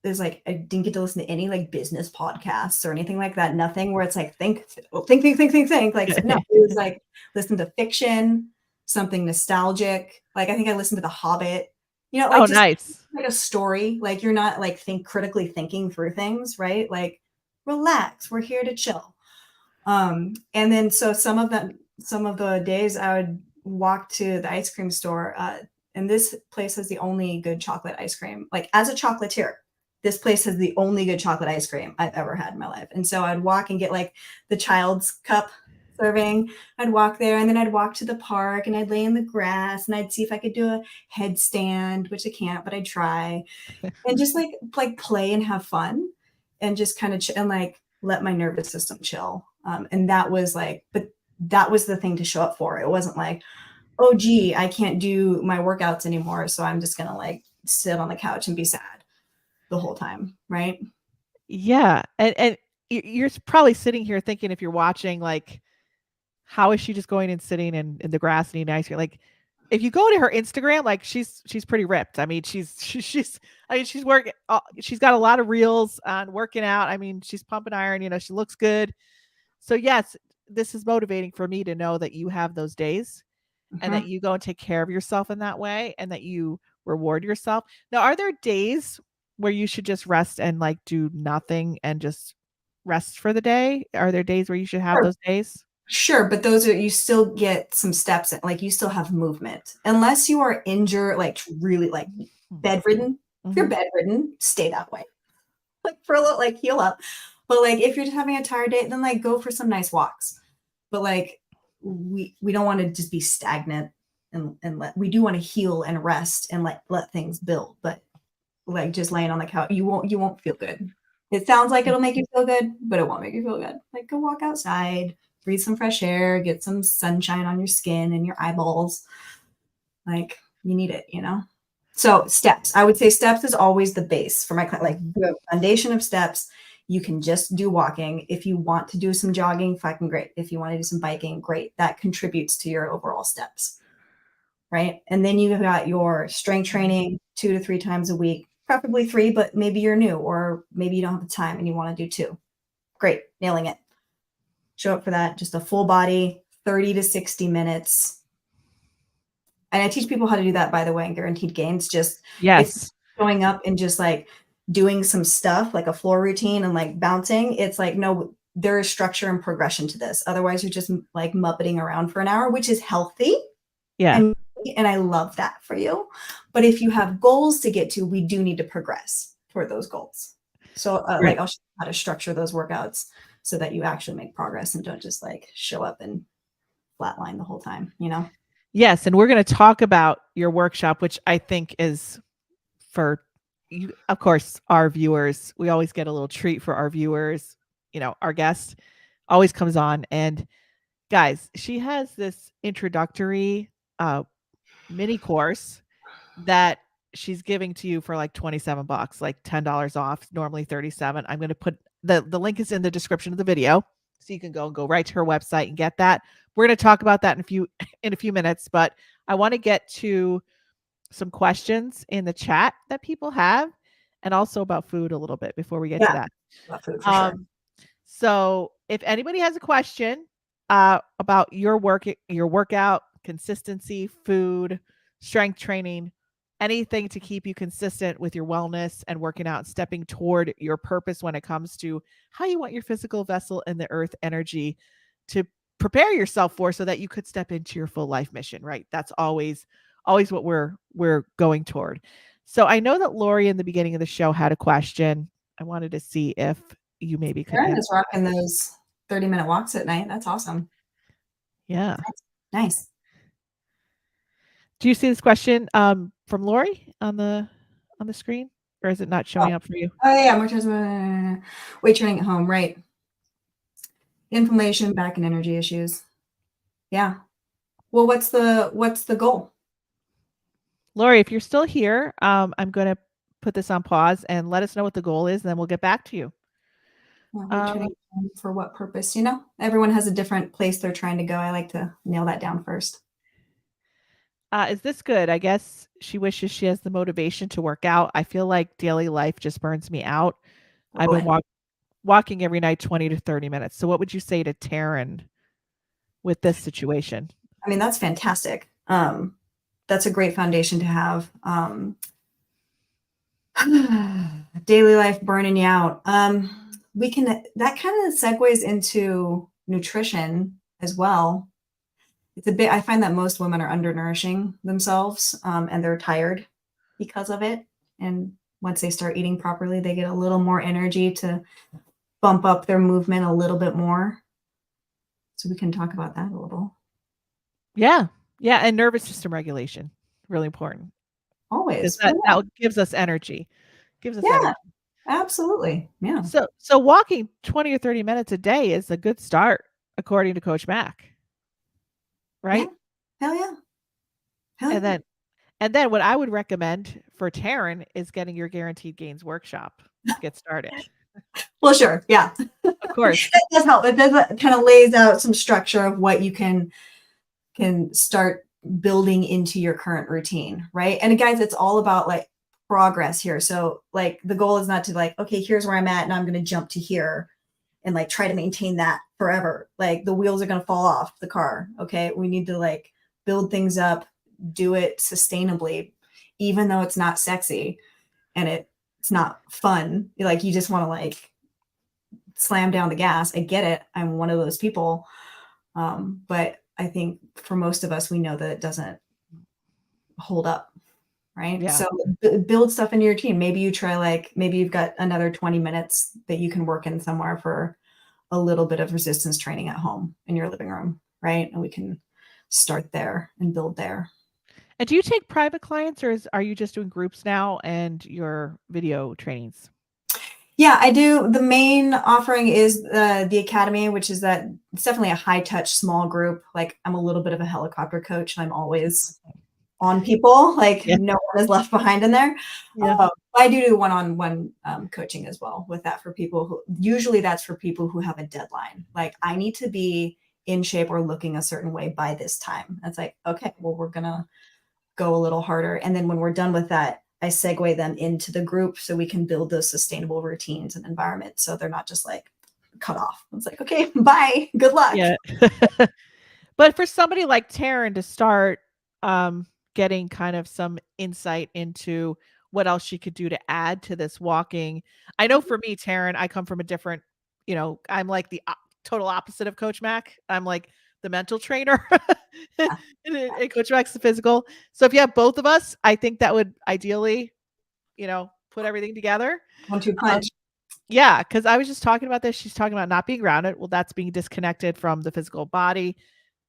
there's like, I didn't get to listen to any like business podcasts or anything like that. Nothing where it's like, think. Like, no, it was like, listen to fiction, something nostalgic. Like, I think I listened to The Hobbit, you know, like, nice. Like a story. Like, you're not like critically thinking through things, right? Like, relax, we're here to chill. And then, so some of the days I would walk to the ice cream store, and this place has the only good chocolate ice cream. Like as a chocolatier, this place has the only good chocolate ice cream I've ever had in my life. And so I'd walk and get like the child's cup serving. I'd walk there, and then I'd walk to the park, and I'd lay in the grass, and I'd see if I could do a headstand, which I can't, but I'd try, and just like play and have fun, and just kind of and like let my nervous system chill. And that was like, but that was the thing to show up for. It wasn't like, oh, gee, I can't do my workouts anymore, so I'm just going to like sit on the couch and be sad the whole time. Right. Yeah. And you're probably sitting here thinking, if you're watching, like, how is she just going and sitting in the grass and eating ice cream? Like, if you go to her Instagram, like she's pretty ripped. I mean, she's working. She's got a lot of reels on working out. I mean, she's pumping iron. You know, she looks good. So yes, this is motivating for me to know that you have those days, and that you go and take care of yourself in that way, and that you reward yourself. Now, are there days where you should just rest and like do nothing and just rest for the day? Are there days where you should have those days? Sure, but those are, you still get some steps in, like you still have movement. Unless you are injured, like really like bedridden. If you're bedridden, stay that way. Like for a little, like heal up. But like if you're just having a tired day, then like go for some nice walks. But like we don't want to just be stagnant, and we do want to heal and rest and let things build. But like just laying on the couch, you won't feel good. It sounds like it'll make you feel good, but it won't make you feel good. Like go walk outside, breathe some fresh air, get some sunshine on your skin and your eyeballs. Like you need it, you know? So steps, I would say steps is always the base for my client. Like the foundation of steps, you can just do walking. If you want to do some jogging, fucking great. If you want to do some biking, great. That contributes to your overall steps. Right. And then you got your strength training 2 to 3 times a week, preferably 3, but maybe you're new, or maybe you don't have the time and you want to do 2. Great. Nailing it. Show up for that. Just a full body, 30 to 60 minutes. And I teach people how to do that, by the way, in Guaranteed Gains. Just it's showing up and just like doing some stuff like a floor routine and like bouncing. It's like, no, there is structure and progression to this. Otherwise, you're just like muppeting around for an hour, which is healthy. Yeah. And I love that for you. But if you have goals to get to, we do need to progress toward those goals. So like I'll show you how to structure those workouts so that you actually make progress and don't just like show up and flatline the whole time, you know? Yes, and we're going to talk about your workshop, which I think is for you, of course, our viewers. We always get a little treat for our viewers. Our guest always comes on, and guys, she has this introductory mini course that she's giving to you for like $27, like $10 off, normally 37. I'm going to put the link is in the description of the video, so you can go right to her website and get that. We're going to talk about that in a few minutes, but I want to get to some questions in the chat that people have, and also about food a little bit before we get to Yeah, that. about food for sure. So if anybody has a question about your workout, consistency, food, strength training, anything to keep you consistent with your wellness and working out, stepping toward your purpose when it comes to how you want your physical vessel and the earth energy to prepare yourself for, so that you could step into your full life mission, right? That's always what we're going toward. So I know that Lori in the beginning of the show had a question. I wanted to see if you maybe could Karen answer. is rocking those 30-minute walks at night. That's awesome. Yeah. Nice. Do you see this question from Lori on the screen, or is it not showing up for you? Oh yeah, more times weight training at home, right? Inflammation, back and energy issues. Yeah. Well, what's the goal? Lori, if you're still here, I'm going to put this on pause and let us know what the goal is, and then we'll get back to you. Weight training for what purpose? Everyone has a different place they're trying to go. I like to nail that down first. Is this good? I guess she wishes she has the motivation to work out. I feel like daily life just burns me out. I've been walking every night 20 to 30 minutes. So what would you say to Taryn with this situation? I mean, that's fantastic. That's a great foundation to have. Daily life burning you out. That kind of segues into nutrition as well. I find that most women are undernourishing themselves, and they're tired because of it. And once they start eating properly, they get a little more energy to bump up their movement a little bit more. So we can talk about that a little. Yeah. Yeah. And nervous system regulation, really important. Always. That gives us energy. Energy. Absolutely. Yeah. So walking 20 or 30 minutes a day is a good start, according to Coach Mac. Right? Yeah. Hell yeah. And then what I would recommend for Taryn is getting your Guaranteed Gains workshop to get started. Well, sure. Yeah. Of course. It does help. It does kind of lays out some structure of what you can start building into your current routine, right? And guys, it's all about like progress here. So like the goal is not to like, okay, here's where I'm at and I'm going to jump to here and like try to maintain that forever. Like the wheels are going to fall off the car. Okay. We need to like build things up, do it sustainably, even though it's not sexy and it's not fun. Like you just want to like slam down the gas. I get it. I'm one of those people. But I think for most of us, we know that it doesn't hold up. Right. Yeah. So build stuff into your team. Maybe you try maybe you've got another 20 minutes that you can work in somewhere for a little bit of resistance training at home in your living room. Right. And we can start there and build there. And do you take private clients, or are you just doing groups now and your video trainings? Yeah, I do. The main offering is the Academy, which is that it's definitely a high touch small group. Like I'm a little bit of a helicopter coach and I'm always on people, like no one is left behind in there. Yeah. I do one-on-one coaching as well with that for people who usually that's for people who have a deadline. Like I need to be in shape or looking a certain way by this time. It's like, okay, well, we're going to go a little harder. And then when we're done with that, I segue them into the group so we can build those sustainable routines and environments. So they're not just like cut off. It's like, okay, bye. Good luck. Yeah. But for somebody like Taryn to start getting kind of some insight into what else she could do to add to this walking. I know for me, Taryn, I come from a different, I'm like the total opposite of Coach Mac. I'm like the mental trainer and Coach Mac's the physical. So if you have both of us, I think that would ideally, put everything together. 1-2 punch. Yeah, because I was just talking about this. She's talking about not being grounded. Well, that's being disconnected from the physical body.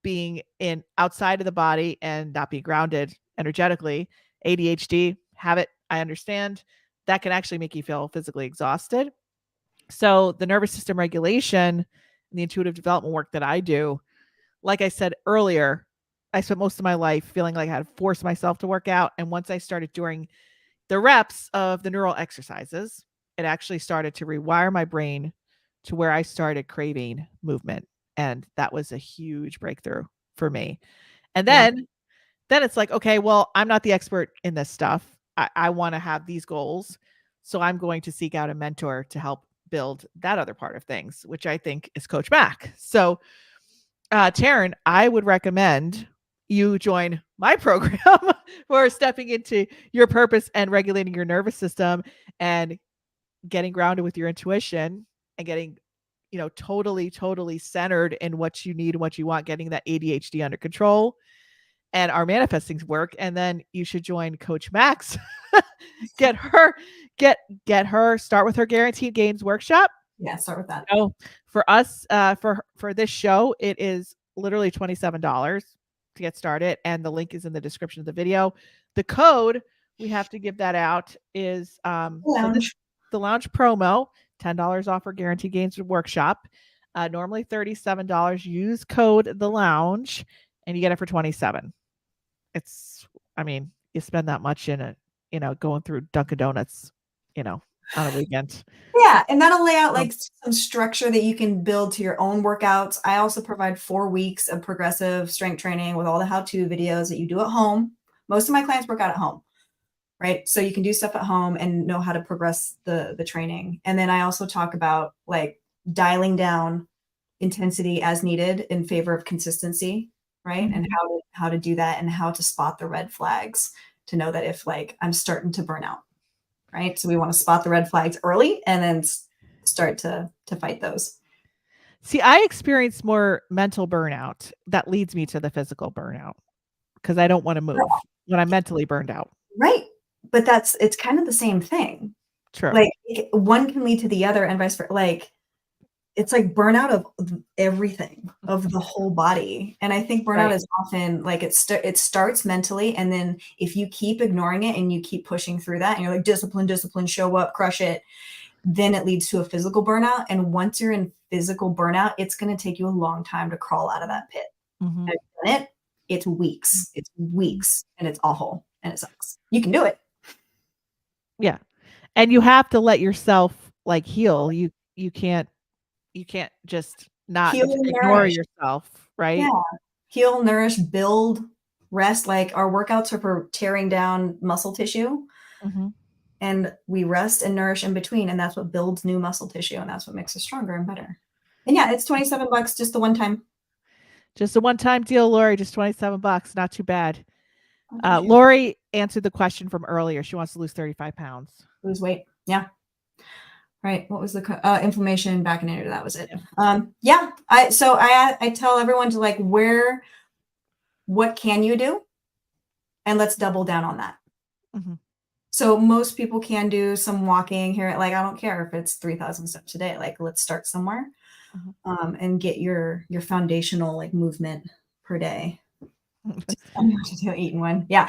being in outside of the body and not being grounded energetically. ADHD, have it, I understand. That can actually make you feel physically exhausted. So the nervous system regulation and the intuitive development work that I do, like I said earlier, I spent most of my life feeling like I had to force myself to work out. And once I started doing the reps of the neural exercises, it actually started to rewire my brain to where I started craving movement. And that was a huge breakthrough for me. And Yeah. then it's like, okay, well, I'm not the expert in this stuff. I want to have these goals. So I'm going to seek out a mentor to help build that other part of things, which I think is Coach Mac. So, Taryn, I would recommend you join my program for stepping into your purpose and regulating your nervous system and getting grounded with your intuition and getting, totally centered in what you need and what you want, getting that ADHD under control and our manifesting work. And then you should join Coach Max. get her start with her guaranteed gains workshop. Yeah, start with that. So for us, for this show, it is literally $27 to get started, and the link is in the description of the video. The code, we have to give that out, is the lounge promo, $10 off our guaranteed gains workshop. Normally $37. Use code the lounge, and you get it for $27. You spend that much in a, going through Dunkin' Donuts, on a weekend. Yeah, and that'll lay out like some structure that you can build to your own workouts. I also provide 4 weeks of progressive strength training with all the how-to videos that you do at home. Most of my clients work out at home, right? So you can do stuff at home and know how to progress the training. And then I also talk about like dialing down intensity as needed in favor of consistency, right? Mm-hmm. And how to do that and how to spot the red flags to know that if like I'm starting to burn out. Right. So we want to spot the red flags early and then start to fight those. See, I experience more mental burnout that leads me to the physical burnout because I don't want to move when I'm mentally burned out. Right. But it's kind of the same thing. True. Like one can lead to the other and vice versa. Like it's like burnout of everything, of the whole body. And I think burnout is often like it starts mentally. And then if you keep ignoring it and you keep pushing through that and you're like, discipline, show up, crush it, then it leads to a physical burnout. And once you're in physical burnout, it's going to take you a long time to crawl out of that pit. Mm-hmm. And it's weeks. It's weeks and it's awful and it sucks. You can do it. Yeah. And you have to let yourself like heal. You can't just not ignore yourself, right? Yeah. Heal, nourish, build, rest. Like our workouts are for tearing down muscle tissue. Mm-hmm. And we rest and nourish in between. And that's what builds new muscle tissue. And that's what makes us stronger and better. And yeah, it's $27 just the one time. Just a one-time deal, Lori, just $27. Not too bad. Lori answered the question from earlier. She wants to lose 35 pounds. Lose weight. Yeah. Right. What was the inflammation back in there? That was it. Yeah. I tell everyone to like what can you do? And let's double down on that. Mm-hmm. So most people can do some walking here. Like, I don't care if it's 3,000 steps a day, like let's start somewhere, and get your foundational like movement per day. Eating one. Yeah.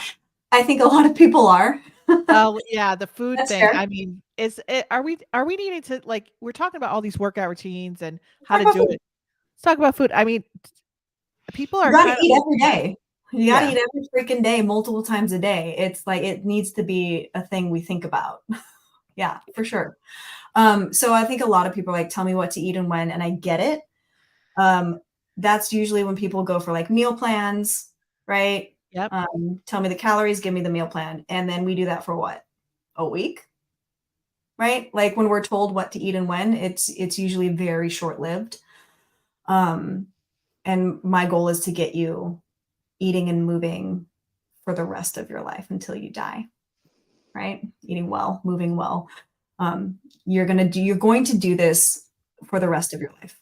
I think a lot of people are. Oh yeah. The food That's thing. fair. I mean, are we needing to like, we're talking about all these workout routines and how to do it. Let's talk about food. I mean, people are gotta eat every day. You gotta Yeah. eat every freaking day, multiple times a day. It's like, it needs to be a thing we think about. Yeah, for sure. So I think a lot of people are like, tell me what to eat and when, and I get it. That's usually when people go for like meal plans, right? Yep. Tell me the calories, give me the meal plan. And then we do that for what? A week? Right? Like when we're told what to eat and when, it's usually very short-lived. And my goal is to get you eating and moving for the rest of your life until you die. Right? Eating well, moving well. You're going to do this for the rest of your life.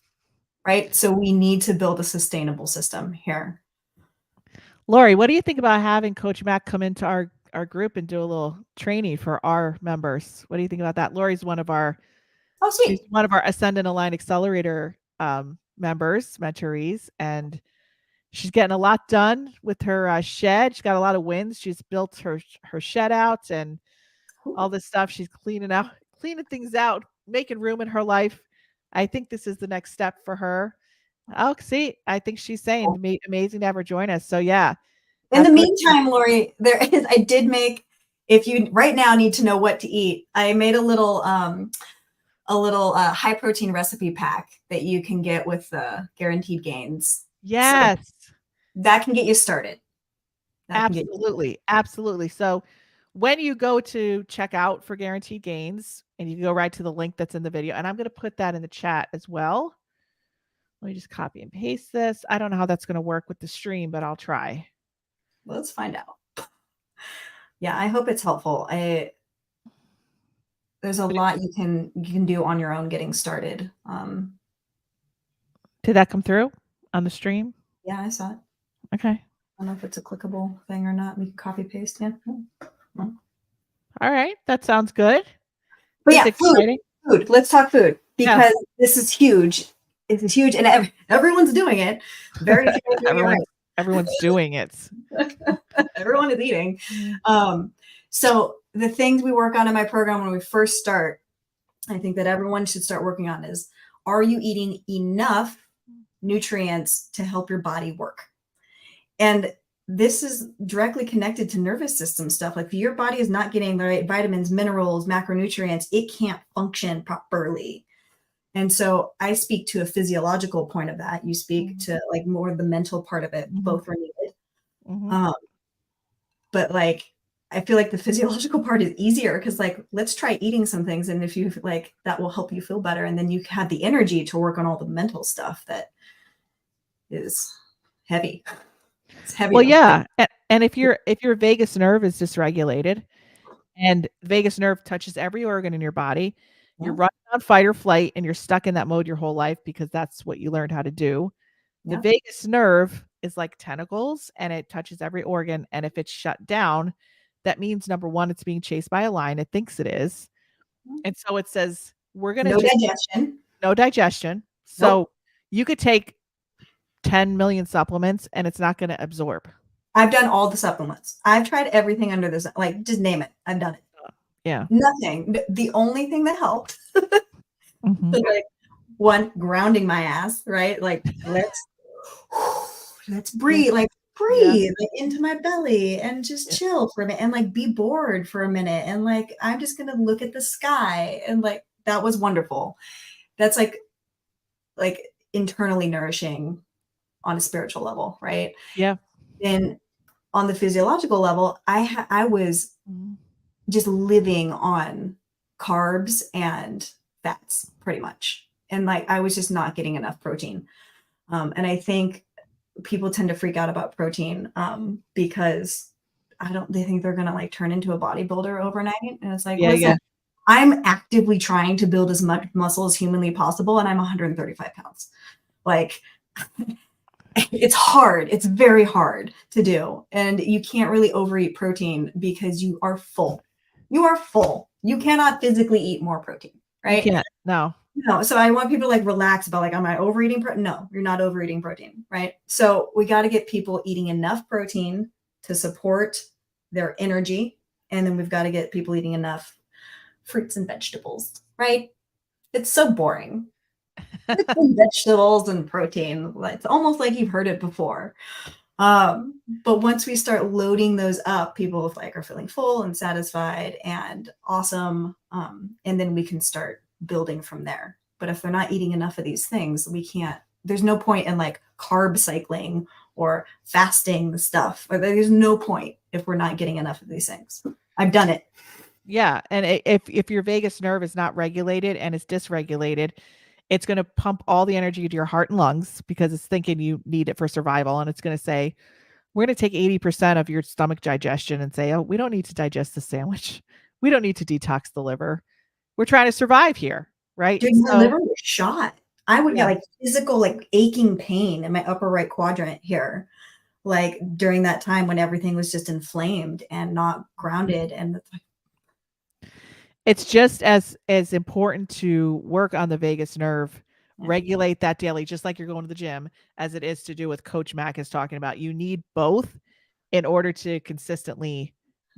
Right? So we need to build a sustainable system here. Lori, what do you think about having Coach Mac come into our group and do a little training for our members? What do you think about that? Lori's one of our she's one of our Ascend and Align Accelerator members, mentorees, and she's getting a lot done with her shed. She's got a lot of wins. She's built her shed out and all this stuff. She's cleaning things out, making room in her life. I think this is the next step for her. Oh, see, I think she's saying amazing to have her join us. So yeah. In the meantime, Lori, I did make, if you right now need to know what to eat, I made a little high protein recipe pack that you can get with the guaranteed gains. Yes. So that can get you started. Absolutely. So when you go to check out for guaranteed gains, and you go right to the link that's in the video, and I'm going to put that in the chat as well. Let me just copy and paste this. I don't know how that's going to work with the stream, but I'll try. Let's find out. Yeah, I hope it's helpful. There's a lot you can do on your own getting started. Did that come through on the stream? Yeah, I saw it. Okay. I don't know if it's a clickable thing or not. We can copy paste. Yeah. All right, that sounds good. But yeah, food. Let's talk food because this is huge. This is huge, and everyone's doing it. Very few everyone's doing it. Everyone is eating. So the things we work on in my program when we first start, I think that everyone should start working on is, are you eating enough nutrients to help your body work? And this is directly connected to nervous system stuff. Like if your body is not getting the right vitamins, minerals, macronutrients, it can't function properly. And so I speak to a physiological point of that. You speak to like more the mental part of it. Both are needed. But like, I feel like the physiological part is easier because like, let's try eating some things. And if you like, that will help you feel better. And then you have the energy to work on all the mental stuff that is heavy. It's heavy. Well, yeah. And if your vagus nerve is dysregulated, and vagus nerve touches every organ in your body, you're running on fight or flight, and you're stuck in that mode your whole life because that's what you learned how to do. The vagus nerve is like tentacles, and it touches every organ. And if it's shut down, that means number one, it's being chased by a lion. It thinks it is. And so it says, we're going to no digestion. So you could take 10 million supplements and it's not going to absorb. I've done all the supplements. I've tried everything under this, like just name it. I've done it. Yeah. Nothing. The only thing that helped, like one, grounding my ass, right? Like let's breathe, like into my belly and just chill for a minute and like be bored for a minute. And like, I'm just going to look at the sky. And like, that was wonderful. That's like internally nourishing on a spiritual level. Right. Yeah. And on the physiological level, I was just living on carbs and fats pretty much. And like, I was just not getting enough protein. And I think people tend to freak out about protein because they think they're going to like turn into a bodybuilder overnight. And it's like, listen, I'm actively trying to build as much muscle as humanly possible. And I'm 135 pounds. Like, it's hard. It's very hard to do. And you can't really overeat protein because you are full. You are full. You cannot physically eat more protein, right? You can't. No. So I want people to like relax about like, am I overeating protein? No, you're not overeating protein, right? So we got to get people eating enough protein to support their energy. And then we've got to get people eating enough fruits and vegetables, right? It's so boring. Vegetables and protein. It's almost like you've heard it before. But once we start loading those up, people like are feeling full and satisfied and awesome. And then we can start building from there. But if they're not eating enough of these things, there's no point in like carb cycling or fasting stuff. Or there's no point if we're not getting enough of these things. I've done it. Yeah. And if your vagus nerve is not regulated and it's dysregulated, it's going to pump all the energy to your heart and lungs because it's thinking you need it for survival. And it's going to say, we're going to take 80% of your stomach digestion and say, oh, we don't need to digest the sandwich. We don't need to detox the liver. We're trying to survive here. Right. Dude, my liver was shot. I would get like physical, like aching pain in my upper right quadrant here. Like during that time when everything was just inflamed and not grounded. And it's just as important to work on the vagus nerve regulate that daily, just like you're going to the gym, as it is to do with Coach Mac is talking about. You need both in order to consistently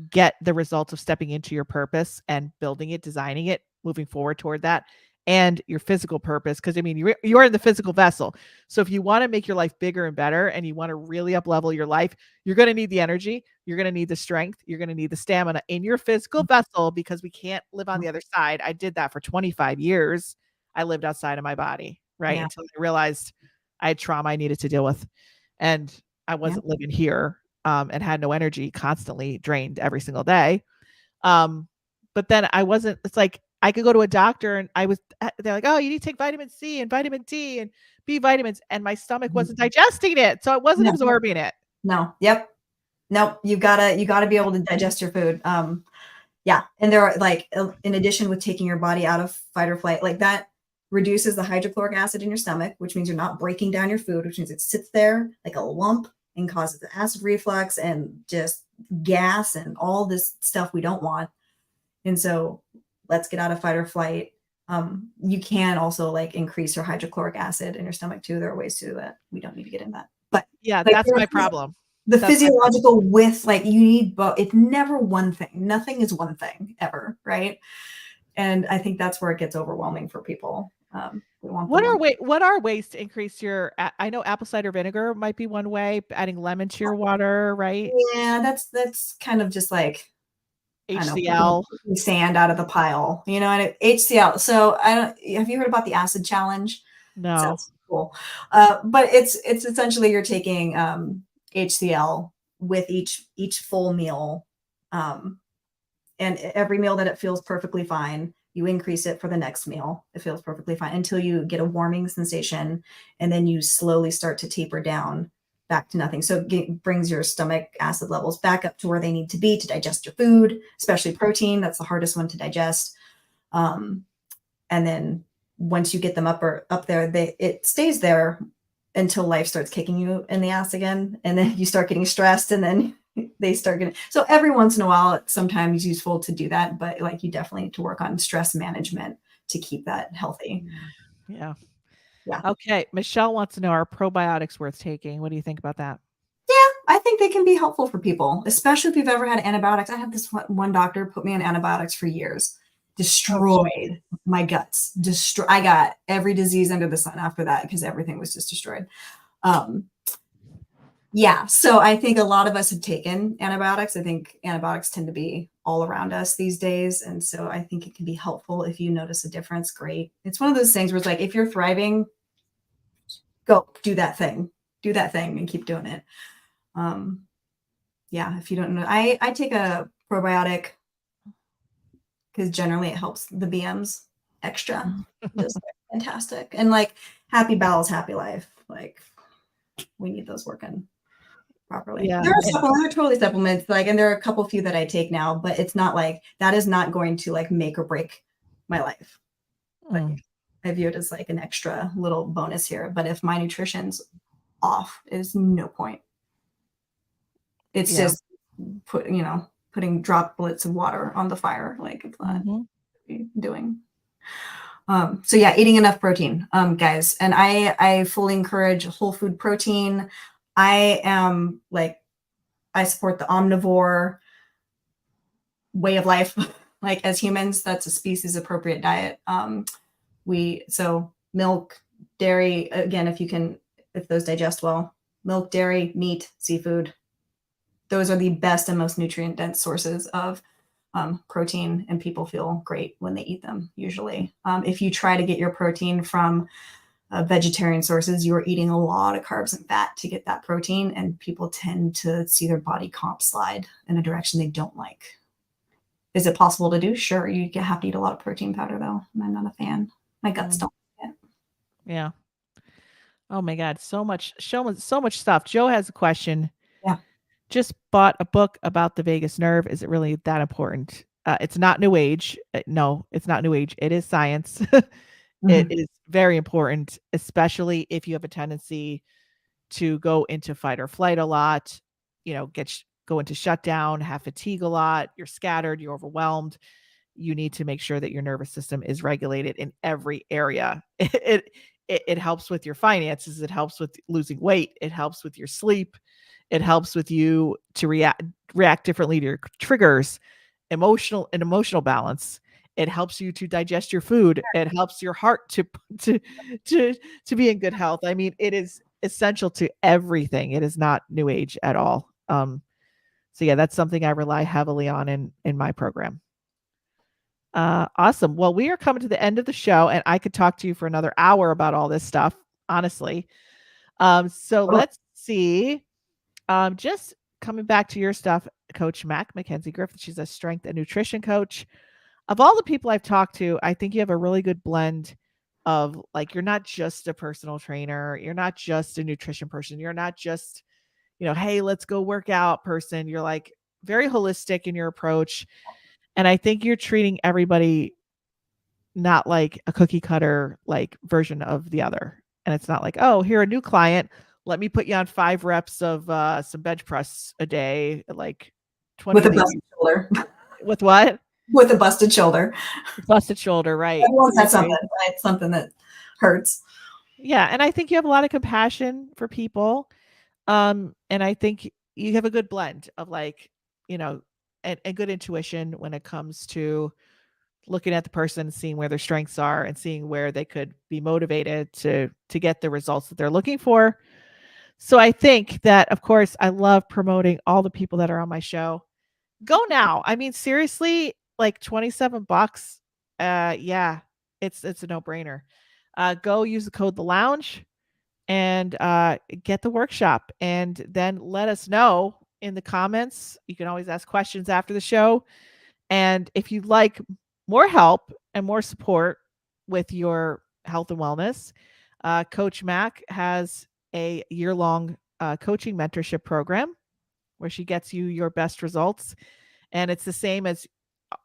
get the results of stepping into your purpose and building it, designing it, moving forward toward that, and your physical purpose. Because I mean, you're in the physical vessel. So if you want to make your life bigger and better, and you want to really up level your life, you're going to need the energy, you're going to need the strength, you're going to need the stamina in your physical vessel, because we can't live on the other side. I did that for 25 years. I lived outside of my body, right? Yeah. Until I realized I had trauma I needed to deal with. And I wasn't living here, and had no energy, constantly drained every single day. But then I wasn't, it's like, I could go to a doctor and they're like, oh, you need to take vitamin C and vitamin D and B vitamins. And my stomach wasn't digesting it. So it wasn't absorbing it. No. Yep. Nope. You gotta be able to digest your food. Yeah. And there are, like, in addition with taking your body out of fight or flight, like that reduces the hydrochloric acid in your stomach, which means you're not breaking down your food, which means it sits there like a lump and causes the acid reflux and just gas and all this stuff we don't want. And so let's get out of fight or flight. You can also like increase your hydrochloric acid in your stomach too. There are ways to do that. We don't need to get in that. But yeah, like, that's my problem. The physiological with, like, you need both. It's never one thing. Nothing is one thing ever, right? And I think that's where it gets overwhelming for people. What are ways to increase your? I know apple cider vinegar might be one way. Adding lemon to your water, right? Yeah, that's kind of just like HCl, sand out of the pile, you know. And HCl. So have you heard about the acid challenge? No. Sounds cool. But it's essentially you're taking HCl with each full meal, and every meal that it feels perfectly fine, you increase it for the next meal. It feels perfectly fine until you get a warming sensation, and then you slowly start to taper down back to nothing. So it brings your stomach acid levels back up to where they need to be to digest your food, especially protein. That's the hardest one to digest. And then once you get them up there, it stays there until life starts kicking you in the ass again. And then you start getting stressed, and then they start getting, so every once in a while, it's sometimes useful to do that, but like you definitely need to work on stress management to keep that healthy. Yeah. Yeah. Okay. Michelle wants to know, are probiotics worth taking? What do you think about that? Yeah, I think they can be helpful for people, especially if you've ever had antibiotics. I had this one doctor put me on antibiotics for years, destroyed my guts. I got every disease under the sun after that because everything was just destroyed. Yeah, so I think a lot of us have taken antibiotics. I think antibiotics tend to be all around us these days. And so I think it can be helpful if you notice a difference. Great. It's one of those things where it's like, if you're thriving, go do that thing and keep doing it. Yeah, if you don't know, I take a probiotic because generally it helps the BMs extra. Just fantastic. And like, happy bowels, happy life. Like, we need those working properly. Yeah. There are totally supplements, like, and there are a couple few that I take now, but it's not like that is not going to like make or break my life. Like, I view it as like an extra little bonus here. But if my nutrition's off, is no point. It's just putting droplets of water on the fire. Like, it's not doing. So yeah, eating enough protein, guys. And I fully encourage whole food protein. I support the omnivore way of life. Like, as humans, that's a species appropriate diet. So milk, dairy, again, if those digest well, milk, dairy, meat, seafood, those are the best and most nutrient dense sources of protein, and people feel great when they eat them. Usually, if you try to get your protein from vegetarian sources, you're eating a lot of carbs and fat to get that protein, and people tend to see their body comp slide in a direction they don't like. Is it possible to do? Sure. You have to eat a lot of protein powder, though. I'm not a fan. My guts don't like it. Yeah. Oh my God. So much stuff. Joe has a question. Yeah. Just bought a book about the vagus nerve. Is it really that important? It's not new age. No, it's not new age. It is science. It is very important, especially if you have a tendency to go into fight or flight a lot, go into shutdown, have fatigue a lot, you're scattered, you're overwhelmed. You need to make sure that your nervous system is regulated in every area. it helps with your finances. It helps with losing weight. It helps with your sleep. It helps with you to react differently to your triggers, emotional balance. It helps you to digest your food. It helps your heart to to to be in good health. I mean, it is essential to everything. It is not new age at all. So yeah, that's something I rely heavily on in my program. Awesome. Well, we are coming to the end of the show, and I could talk to you for another hour about all this stuff, honestly. So let's see. Just coming back to your stuff, Coach Mackenzie Griffith. She's a strength and nutrition coach. Of all the people I've talked to, I think you have a really good blend of, like, you're not just a personal trainer, you're not just a nutrition person, you're not just, hey, let's go work out person. You're like very holistic in your approach. And I think you're treating everybody not like a cookie cutter like version of the other. And it's not like, oh, here a new client, let me put you on 5 reps of some bench press a day, like 20 with a busted shoulder. With what? With a busted shoulder. Busted shoulder, right? Everyone's got something, right? Something that hurts. Yeah, and I think you have a lot of compassion for people, and I think you have a good blend of, like, and good intuition when it comes to looking at the person, seeing where their strengths are, and seeing where they could be motivated to get the results that they're looking for. So I think that, of course, I love promoting all the people that are on my show. Go now. I mean, seriously, like $27. Yeah, it's a no-brainer. Go use the code The Lounge and get the workshop, and then let us know in the comments. You can always ask questions after the show. And if you'd like more help and more support with your health and wellness, Coach Mac has a year-long coaching mentorship program where she gets you your best results. And it's the same as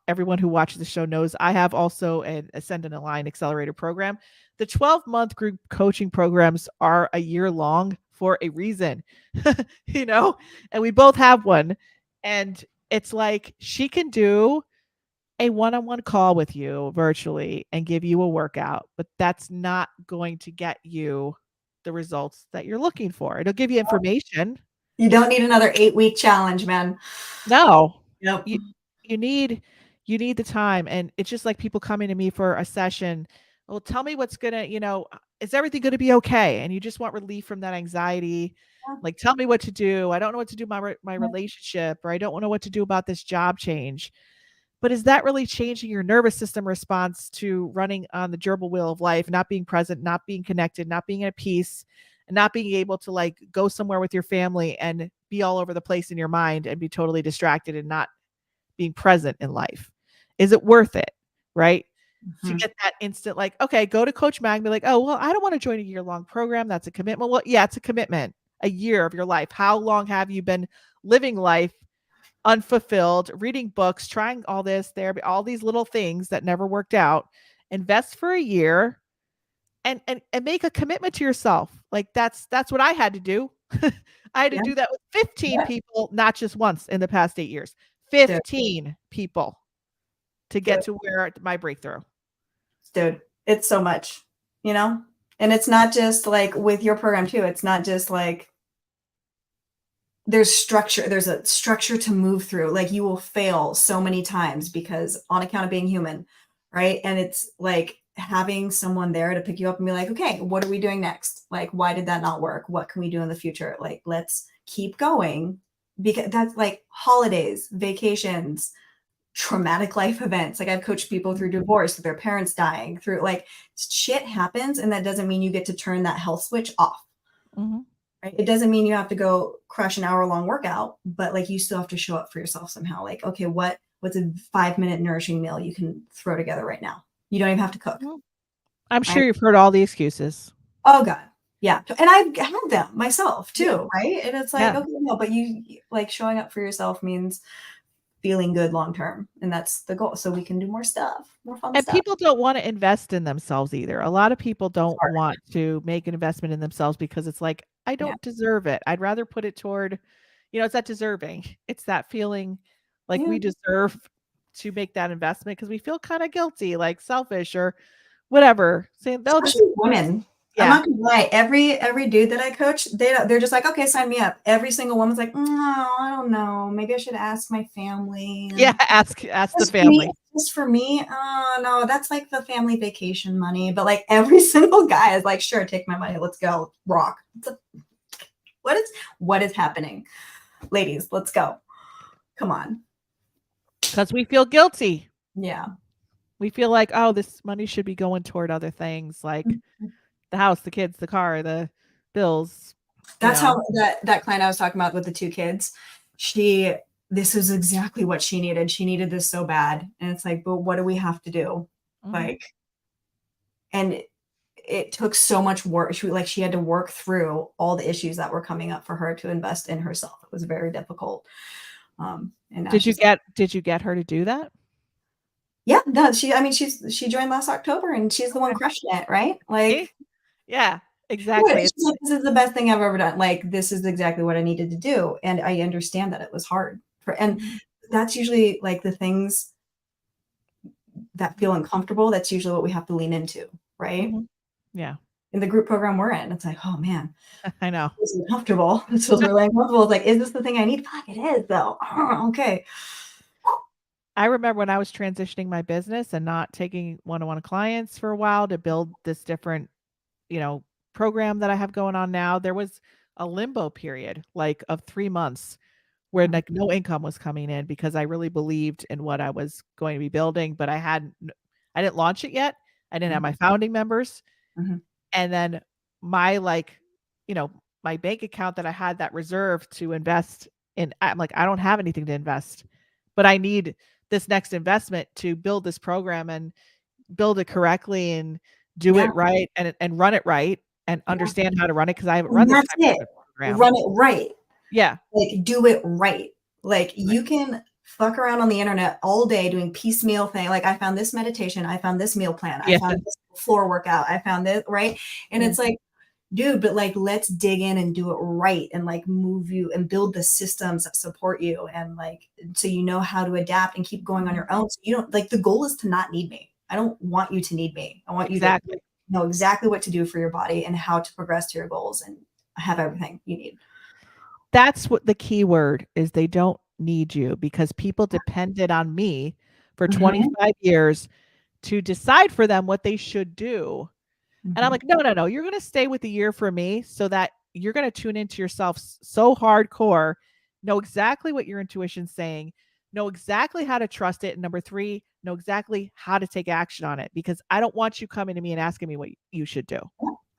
everyone who watches the show knows. I have also an Ascend and Align Accelerator program. The 12-month group coaching programs are a year long for a reason, and we both have one. And it's like she can do a one-on-one call with you virtually and give you a workout, but that's not going to get you the results that you're looking for. It'll give you information. You don't need another 8-week challenge, man. No. Yep. You need the time. And it's just like people coming to me for a session. Well, tell me what's gonna, is everything gonna be okay? And you just want relief from that anxiety. Like, tell me what to do. I don't know what to do my relationship, or I don't know what to do about this job change. But is that really changing your nervous system response to running on the gerbil wheel of life, not being present, not being connected, not being at peace, and not being able to, like, go somewhere with your family and be all over the place in your mind and be totally distracted and not being present in life? Is it worth it? Right? To get that instant, like, okay, go to Coach Mag and be like, oh, well, I don't want to join a year-long program. That's a commitment. Well, yeah, it's a commitment. A year of your life. How long have you been living life unfulfilled, reading books, trying all this, all these little things that never worked out? Invest for a year and make a commitment to yourself. Like, that's what I had to do. I had to do that with 15 people, not just once in the past 8 years. 15 people to get to where my breakthrough. Dude, it's so much, and it's not just like with your program too. It's not just like there's a structure to move through. Like, you will fail so many times because on account of being human, right? And it's like having someone there to pick you up and be like, okay, what are we doing next? Like, why did that not work? What can we do in the future? Like, let's keep going, because that's like holidays, vacations, traumatic life events. Like, I've coached people through divorce, their parents dying, through, like, shit happens. And that doesn't mean you get to turn that health switch off. Right? It doesn't mean you have to go crush an hour-long workout, but, like, you still have to show up for yourself somehow. Like, okay, what's a 5-minute nourishing meal you can throw together right now? You don't even have to cook. I'm sure you've heard all the excuses. Oh God. Yeah. And I've had them myself too. Right. And it's like, okay, no, but you, like, showing up for yourself means feeling good long-term. And that's the goal. So we can do more stuff, more fun stuff. And people don't want to invest in themselves either. A lot of people don't want to make an investment in themselves because it's like, I don't deserve it. I'd rather put it toward, it's not deserving. It's that feeling like we deserve to make that investment because we feel kind of guilty, like selfish or whatever. Saying, especially women. I'm not gonna lie. Every dude that I coach, they're just like, okay, sign me up. Every single woman's like, no, I don't know. Maybe I should ask my family. Yeah, ask the family. Just for me, oh no, that's like the family vacation money. But like every single guy is like, sure, take my money. Let's go. Rock. What is happening? Ladies, let's go. Come on. Because we feel guilty. Yeah. We feel like, oh, this money should be going toward other things like the house, the kids, the car, the bills. That's how that client I was talking about with the 2 kids, this was exactly what she needed. She needed this so bad. And it's like, but what do we have to do? Mm-hmm. Like, and it took so much work. She had to work through all the issues that were coming up for her to invest in herself. It was very difficult. And did you get her to do that? Yeah, no, she joined last October and she's the one crushing it, right? Like, yeah, exactly. She's like, this is the best thing I've ever done. Like, this is exactly what I needed to do. And I understand that it was hard and that's usually like the things that feel uncomfortable. That's usually what we have to lean into. Right. Mm-hmm. Yeah. In the group program we're in, it's like, oh man, I know. This is uncomfortable. This feels really uncomfortable. It's like, is this the thing I need? Fuck, it is though. Oh, okay. I remember when I was transitioning my business and not taking one-on-one clients for a while to build this different, program that I have going on now, there was a limbo period like of 3 months where like no income was coming in because I really believed in what I was going to be building, but I didn't launch it yet. I didn't have my founding members. And then my my bank account that I had that reserve to invest in, I'm like, I don't have anything to invest, but I need this next investment to build this program and build it correctly and do it right and run it right and understand how to run it because I haven't run this program. Run it right. Yeah. Like do it right. Like you can fuck around on the internet all day doing piecemeal thing. Like I found this meditation, I found this meal plan, I found this floor workout, I found this, right? And it's like, dude, but like let's dig in and do it right and like move you and build the systems that support you and like so you know how to adapt and keep going on your own. So you don't like the goal is to not need me. I don't want you to need me. I want you to know exactly what to do for your body and how to progress to your goals and have everything you need. That's what the key word is. They don't need you because people depended on me for 25 years to decide for them what they should do. And I'm like, no. You're going to stay with the year for me so that you're going to tune into yourself so hardcore, know exactly what your intuition's saying, know exactly how to trust it. And number 3, know exactly how to take action on it because I don't want you coming to me and asking me what you should do.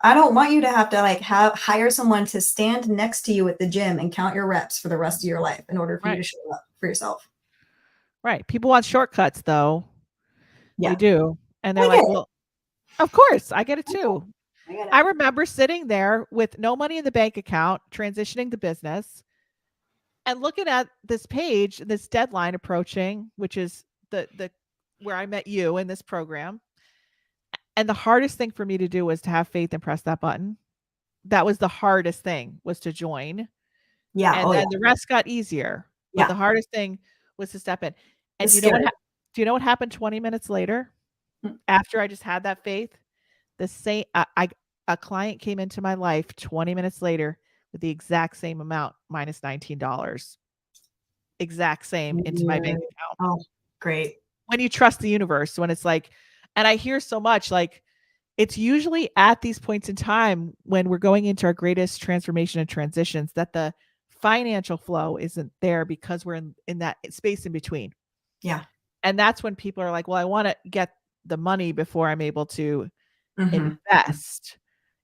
I don't want you to have to like hire someone to stand next to you at the gym and count your reps for the rest of your life in order for you to show up for yourself. Right. People want shortcuts though. Yeah. They do. And they're like, well, of course, I get it too. I remember sitting there with no money in the bank account, transitioning the business and looking at this page, this deadline approaching, which is the where I met you in this program. And the hardest thing for me to do was to have faith and press that button. That was the hardest thing was to join. Yeah. And then the rest got easier. But the hardest thing was to step in. And do you know what happened 20 minutes later? After I just had that faith, a client came into my life 20 minutes later with the exact same amount minus $19. Exact same into my bank account. Oh, great. When you trust the universe, when it's like, and I hear so much like it's usually at these points in time when we're going into our greatest transformation and transitions that the financial flow isn't there because we're in that space in between. Yeah. And that's when people are like, well, I want to get the money before I'm able to invest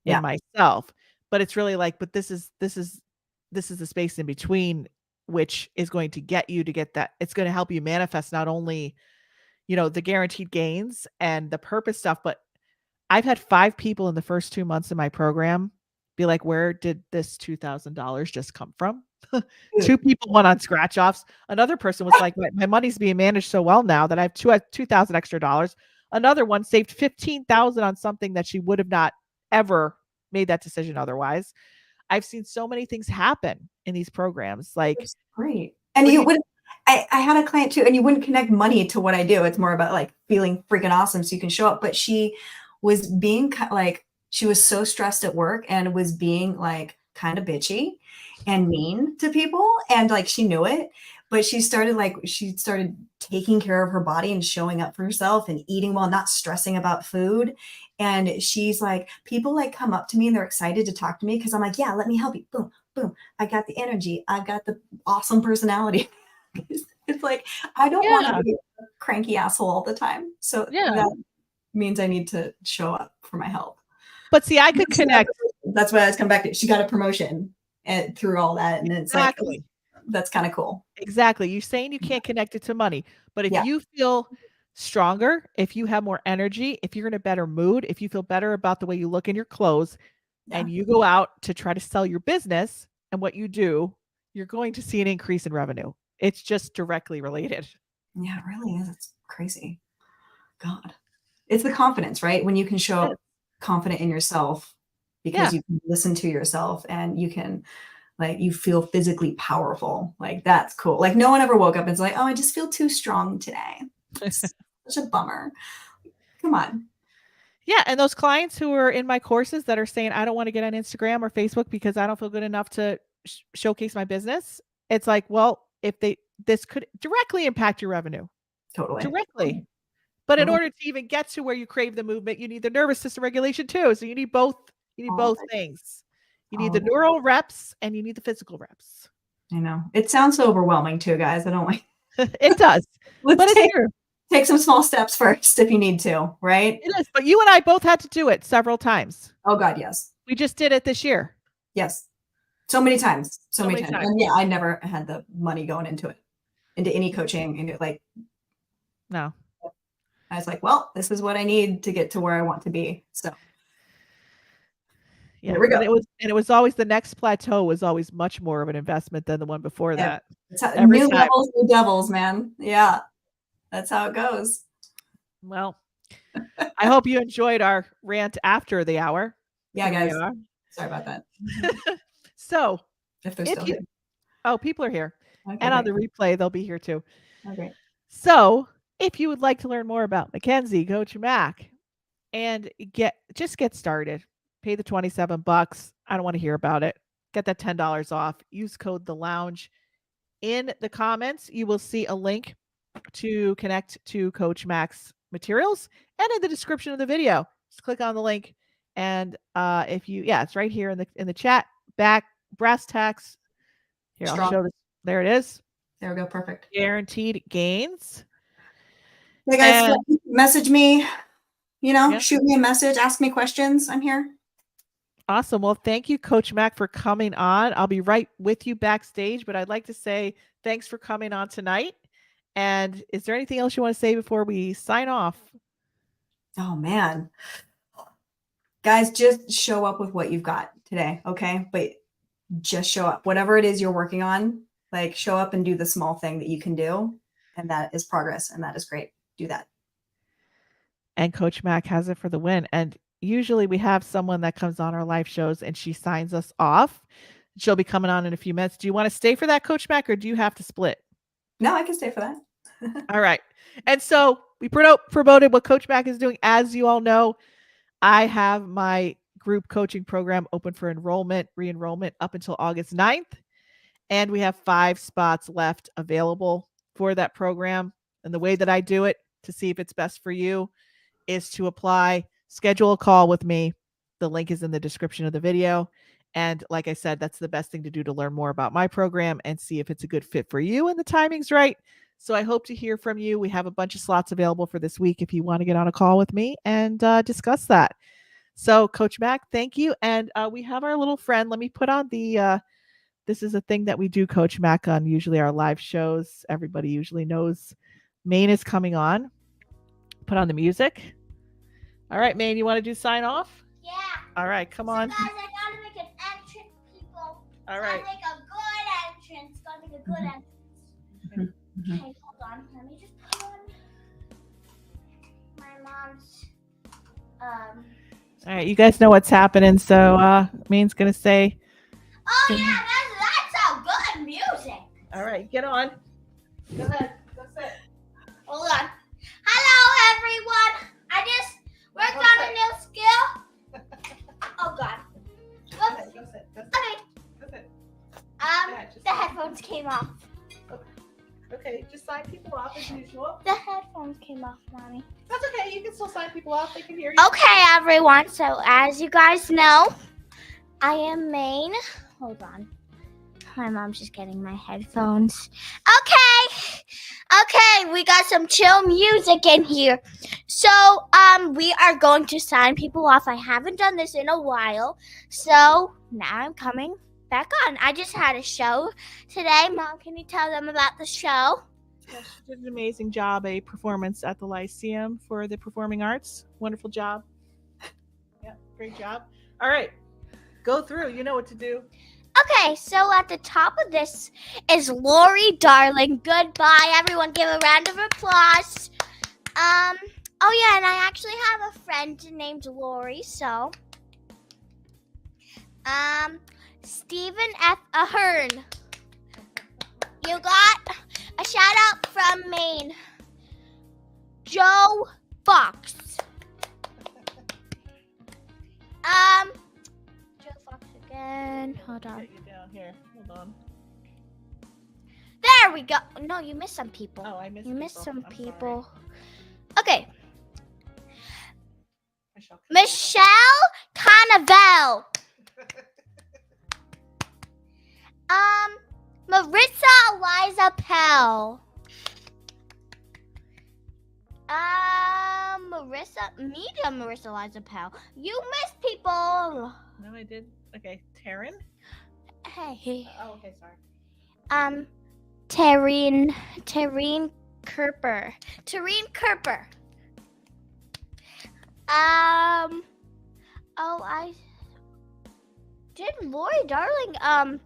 in myself. But it's really like, but this is the space in between, which is going to get you to get that. It's going to help you manifest not only, the guaranteed gains and the purpose stuff, but I've had 5 people in the first 2 months of my program be like, where did this $2,000 just come from? 2 people went on scratch offs. Another person was like, my money's being managed so well now that I have 2,000 extra dollars. Another one saved 15,000 on something that she would have not ever made that decision otherwise. I've seen so many things happen in these programs. Like, that's great. And you wouldn't. I had a client too, and you wouldn't connect money to what I do. It's more about like feeling freaking awesome so you can show up. But she was being like She was so stressed at work and was being like kind of bitchy and mean to people. And like, she knew it, but she started taking care of her body and showing up for herself and eating well, not stressing about food. And she's like, people like come up to me and they're excited to talk to me because I'm like, yeah, let me help you. Boom, boom. I got the energy. I've got the awesome personality. It's like, I don't want to be a cranky asshole all the time. So that means I need to show up for my health. But see, I could connect. That's what I was coming back to. She got a promotion and through all that. And it's like, that's kind of cool. Exactly. You're saying you can't connect it to money, but if you feel stronger, if you have more energy, if you're in a better mood, if you feel better about the way you look in your clothes, and you go out to try to sell your business and what you do, you're going to see an increase in revenue. It's just directly related. Yeah, it really is. It's crazy. God. It's the confidence, right? When you can show up confident in yourself because you can listen to yourself and you can, like, you feel physically powerful. Like, that's cool. Like, no one ever woke up and was like, oh, I just feel too strong today. It's such a bummer. Come on. Yeah. And those clients who are in my courses that are saying, I don't want to get on Instagram or Facebook because I don't feel good enough to showcase my business. It's like, well, this could directly impact your revenue. Totally. Directly. But in order to even get to where you crave the movement, you need the nervous system regulation too. So you need both. You need both things. You need the neural reps and you need the physical reps. I know. It sounds so overwhelming too, guys. I don't like it. Does. But take some small steps first if you need to, right? It is. But you and I both had to do it several times. Oh God, yes. We just did it this year. Yes. So many times. So many times. And yeah, I never had the money going into any coaching. And like, no. I was like, well, this is what I need to get to where I want to be. So here we go. It was always the next plateau was always much more of an investment than the one before that. New levels, new devils, man. Yeah. That's how it goes. Well, I hope you enjoyed our rant after the hour. Yeah, guys. Sorry about that. So if they're still here. People are here. Okay, and on the replay, they'll be here too. Okay. So if you would like to learn more about Mackenzie, Coach Mac, and get started, pay the $27. I don't want to hear about it. Get that $10 off. Use code The Lounge. In the comments, you will see a link to connect to Coach Mac's materials, and in the description of the video, just click on the link. And if you, it's right here in the chat. Back brass tacks. Here, I'll show this. There it is. There we go. Perfect. Guaranteed gains. Hey guys, message me, shoot me a message, ask me questions. I'm here. Awesome. Well, thank you, Coach Mac, for coming on. I'll be right with you backstage, but I'd like to say thanks for coming on tonight. And is there anything else you want to say before we sign off? Oh, man. Guys, just show up with what you've got today, okay? But just show up. Whatever it is you're working on, like, show up and do the small thing that you can do. And that is progress, and that is great. Do that. And Coach Mac has it for the win. And usually we have someone that comes on our live shows and she signs us off. She'll be coming on in a few minutes. Do you want to stay for that, Coach Mac, or do you have to split? No, I can stay for that. All right. And so we promoted what Coach Mac is doing. As you all know, I have my group coaching program open for re-enrollment up until August 9th. And we have 5 spots left available for that program. And the way that I do it to see if it's best for you is to apply, schedule a call with me. The link is in the description of the video. And like I said, that's the best thing to do to learn more about my program and see if it's a good fit for you and the timing's right. So I hope to hear from you. We have a bunch of slots available for this week if you want to get on a call with me and discuss that. So Coach Mac, thank you. And we have our little friend. Let me put on the, this is a thing that we do, Coach Mac, on usually our live shows. Everybody usually knows Maine is coming on. Put on the music. All right, Maine, you want to do sign off? Yeah. All right, come on. Guys, I gotta make an entrance, people. All right. Gotta make a good entrance. Gotta make a good entrance. Okay, hold on. Let me just put on my mom's. All right, you guys know what's happening. So Maine's gonna say. Oh yeah, that's some good music. All right, get on. Go ahead. Go sit. Hold on. Hello, everyone. I just worked on a new skill. Oh God. Go Whoops. sit. Go sit. Okay. Go sit. The headphones came off. Okay, just sign people off as usual. The headphones came off, Mommy. That's okay. You can still sign people off. They can hear you. Okay, everyone. So as you guys know, I am Maine. Hold on. My mom's just getting my headphones. Okay, we got some chill music in here. So, we are going to sign people off. I haven't done this in a while. So, now I'm coming back on. I just had a show today. Mom, can you tell them about the show? Yes, she did an amazing job, a performance at the Lyceum for the Performing Arts. Wonderful job. Yeah, great job. All right, go through. You know what to do. Okay, so at the top of this is Lori Darling. Goodbye, everyone. Give a round of applause. Oh yeah, and I actually have a friend named Lori, so. Stephen F. Ahern. You got a shout out from Maine. Joe Fox. Joe Fox again. Hold on. Get you down here. Hold on. There we go. No, you missed some people. Oh, I missed. You missed some I'm people. Okay. sorry. Michelle Cannavale. Marisa Liza Pell. Marisa Liza Pell. You missed people. No, I did. Okay, Taryn. Hey. Oh, okay, sorry. Tareen Kerper. Did Lori Darling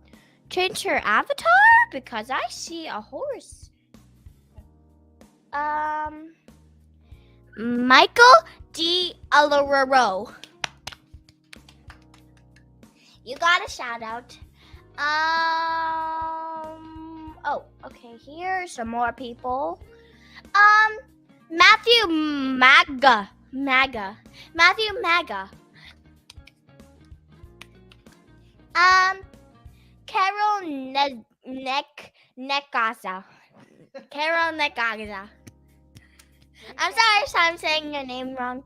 change her avatar? Because I see a horse. Michael D. Alararo. You got a shout out. Oh, okay, here's some more people. Matthew Maga. Carol Nekaza. I'm sorry if I'm saying your name wrong.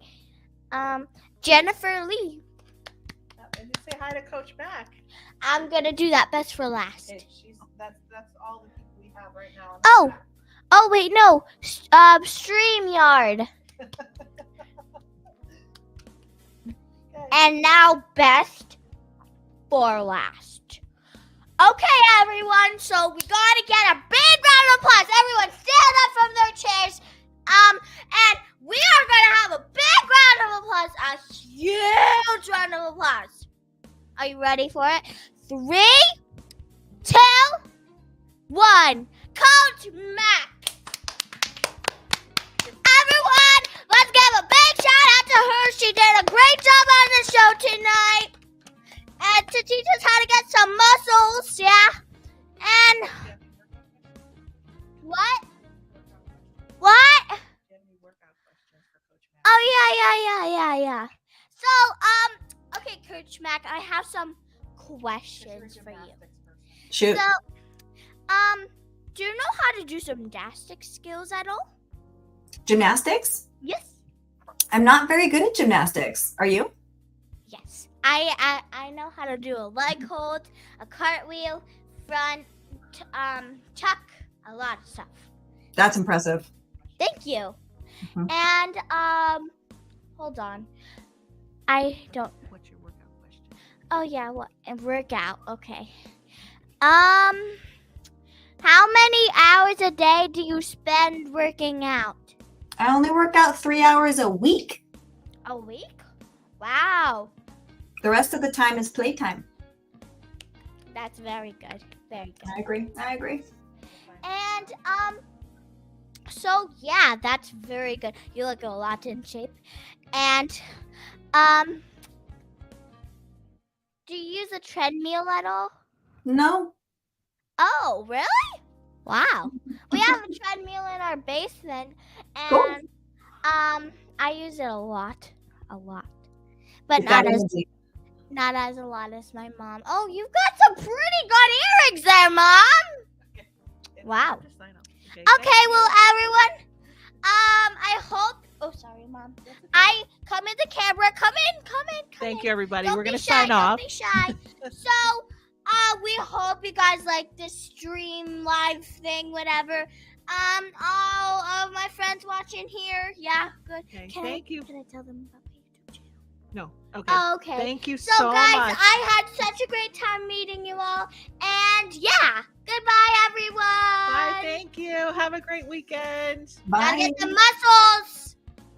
Jennifer Lee. And you say hi to Coach Mac. I'm gonna do that best for last. Okay, that's all the people we have right now. Oh wait, no. StreamYard. Okay. And now best for last. Okay, everyone. So we gotta get a big round of applause. Everyone stand up from their chairs. And we are gonna have a big round of applause. A huge round of applause. Are you ready for it? 3, 2, 1. Coach Mac. Everyone, let's give a big shout out to her. She did a great job on the show tonight. And to teach us how to get some muscles, yeah. And what? Oh yeah. So, okay, Coach Mac, I have some questions for you. Shoot. So, do you know how to do some gymnastics skills at all? Gymnastics? Yes. I'm not very good at gymnastics. Are you? Yes. I know how to do a leg hold, a cartwheel, front, chuck, a lot of stuff. That's impressive. Thank you. Mhm. And hold on. I don't. What's your workout question? Oh yeah, what a workout? Okay. How many hours a day do you spend working out? I only work out 3 hours a week. A week? Wow, The rest of the time is playtime. that's very good. Very good. I agree. And so yeah, that's very good. You look a lot in shape. And do you use a treadmill at all? No. Oh, really? Wow. We have a treadmill in our basement, and Cool. I use it a lot, but You've got not as energy. Not as a lot as my mom. Oh, you've got some pretty good earrings there, Mom. Wow. Okay, well, everyone, I hope. Oh, sorry, Mom. I come in the camera. Come in. Thank you, everybody. Don't We're be going to shy, sign off. Don't be shy. So, we hope you guys like this stream live thing, whatever. All of my friends watching here. Yeah, good. Okay, Can thank you. Can I tell them about my YouTube channel? No. Okay. Okay. Thank you So, so guys, much. I had such a great time meeting you all. And yeah, goodbye, everyone. Bye. Thank you. Have a great weekend. Bye. Gotta get the muscles.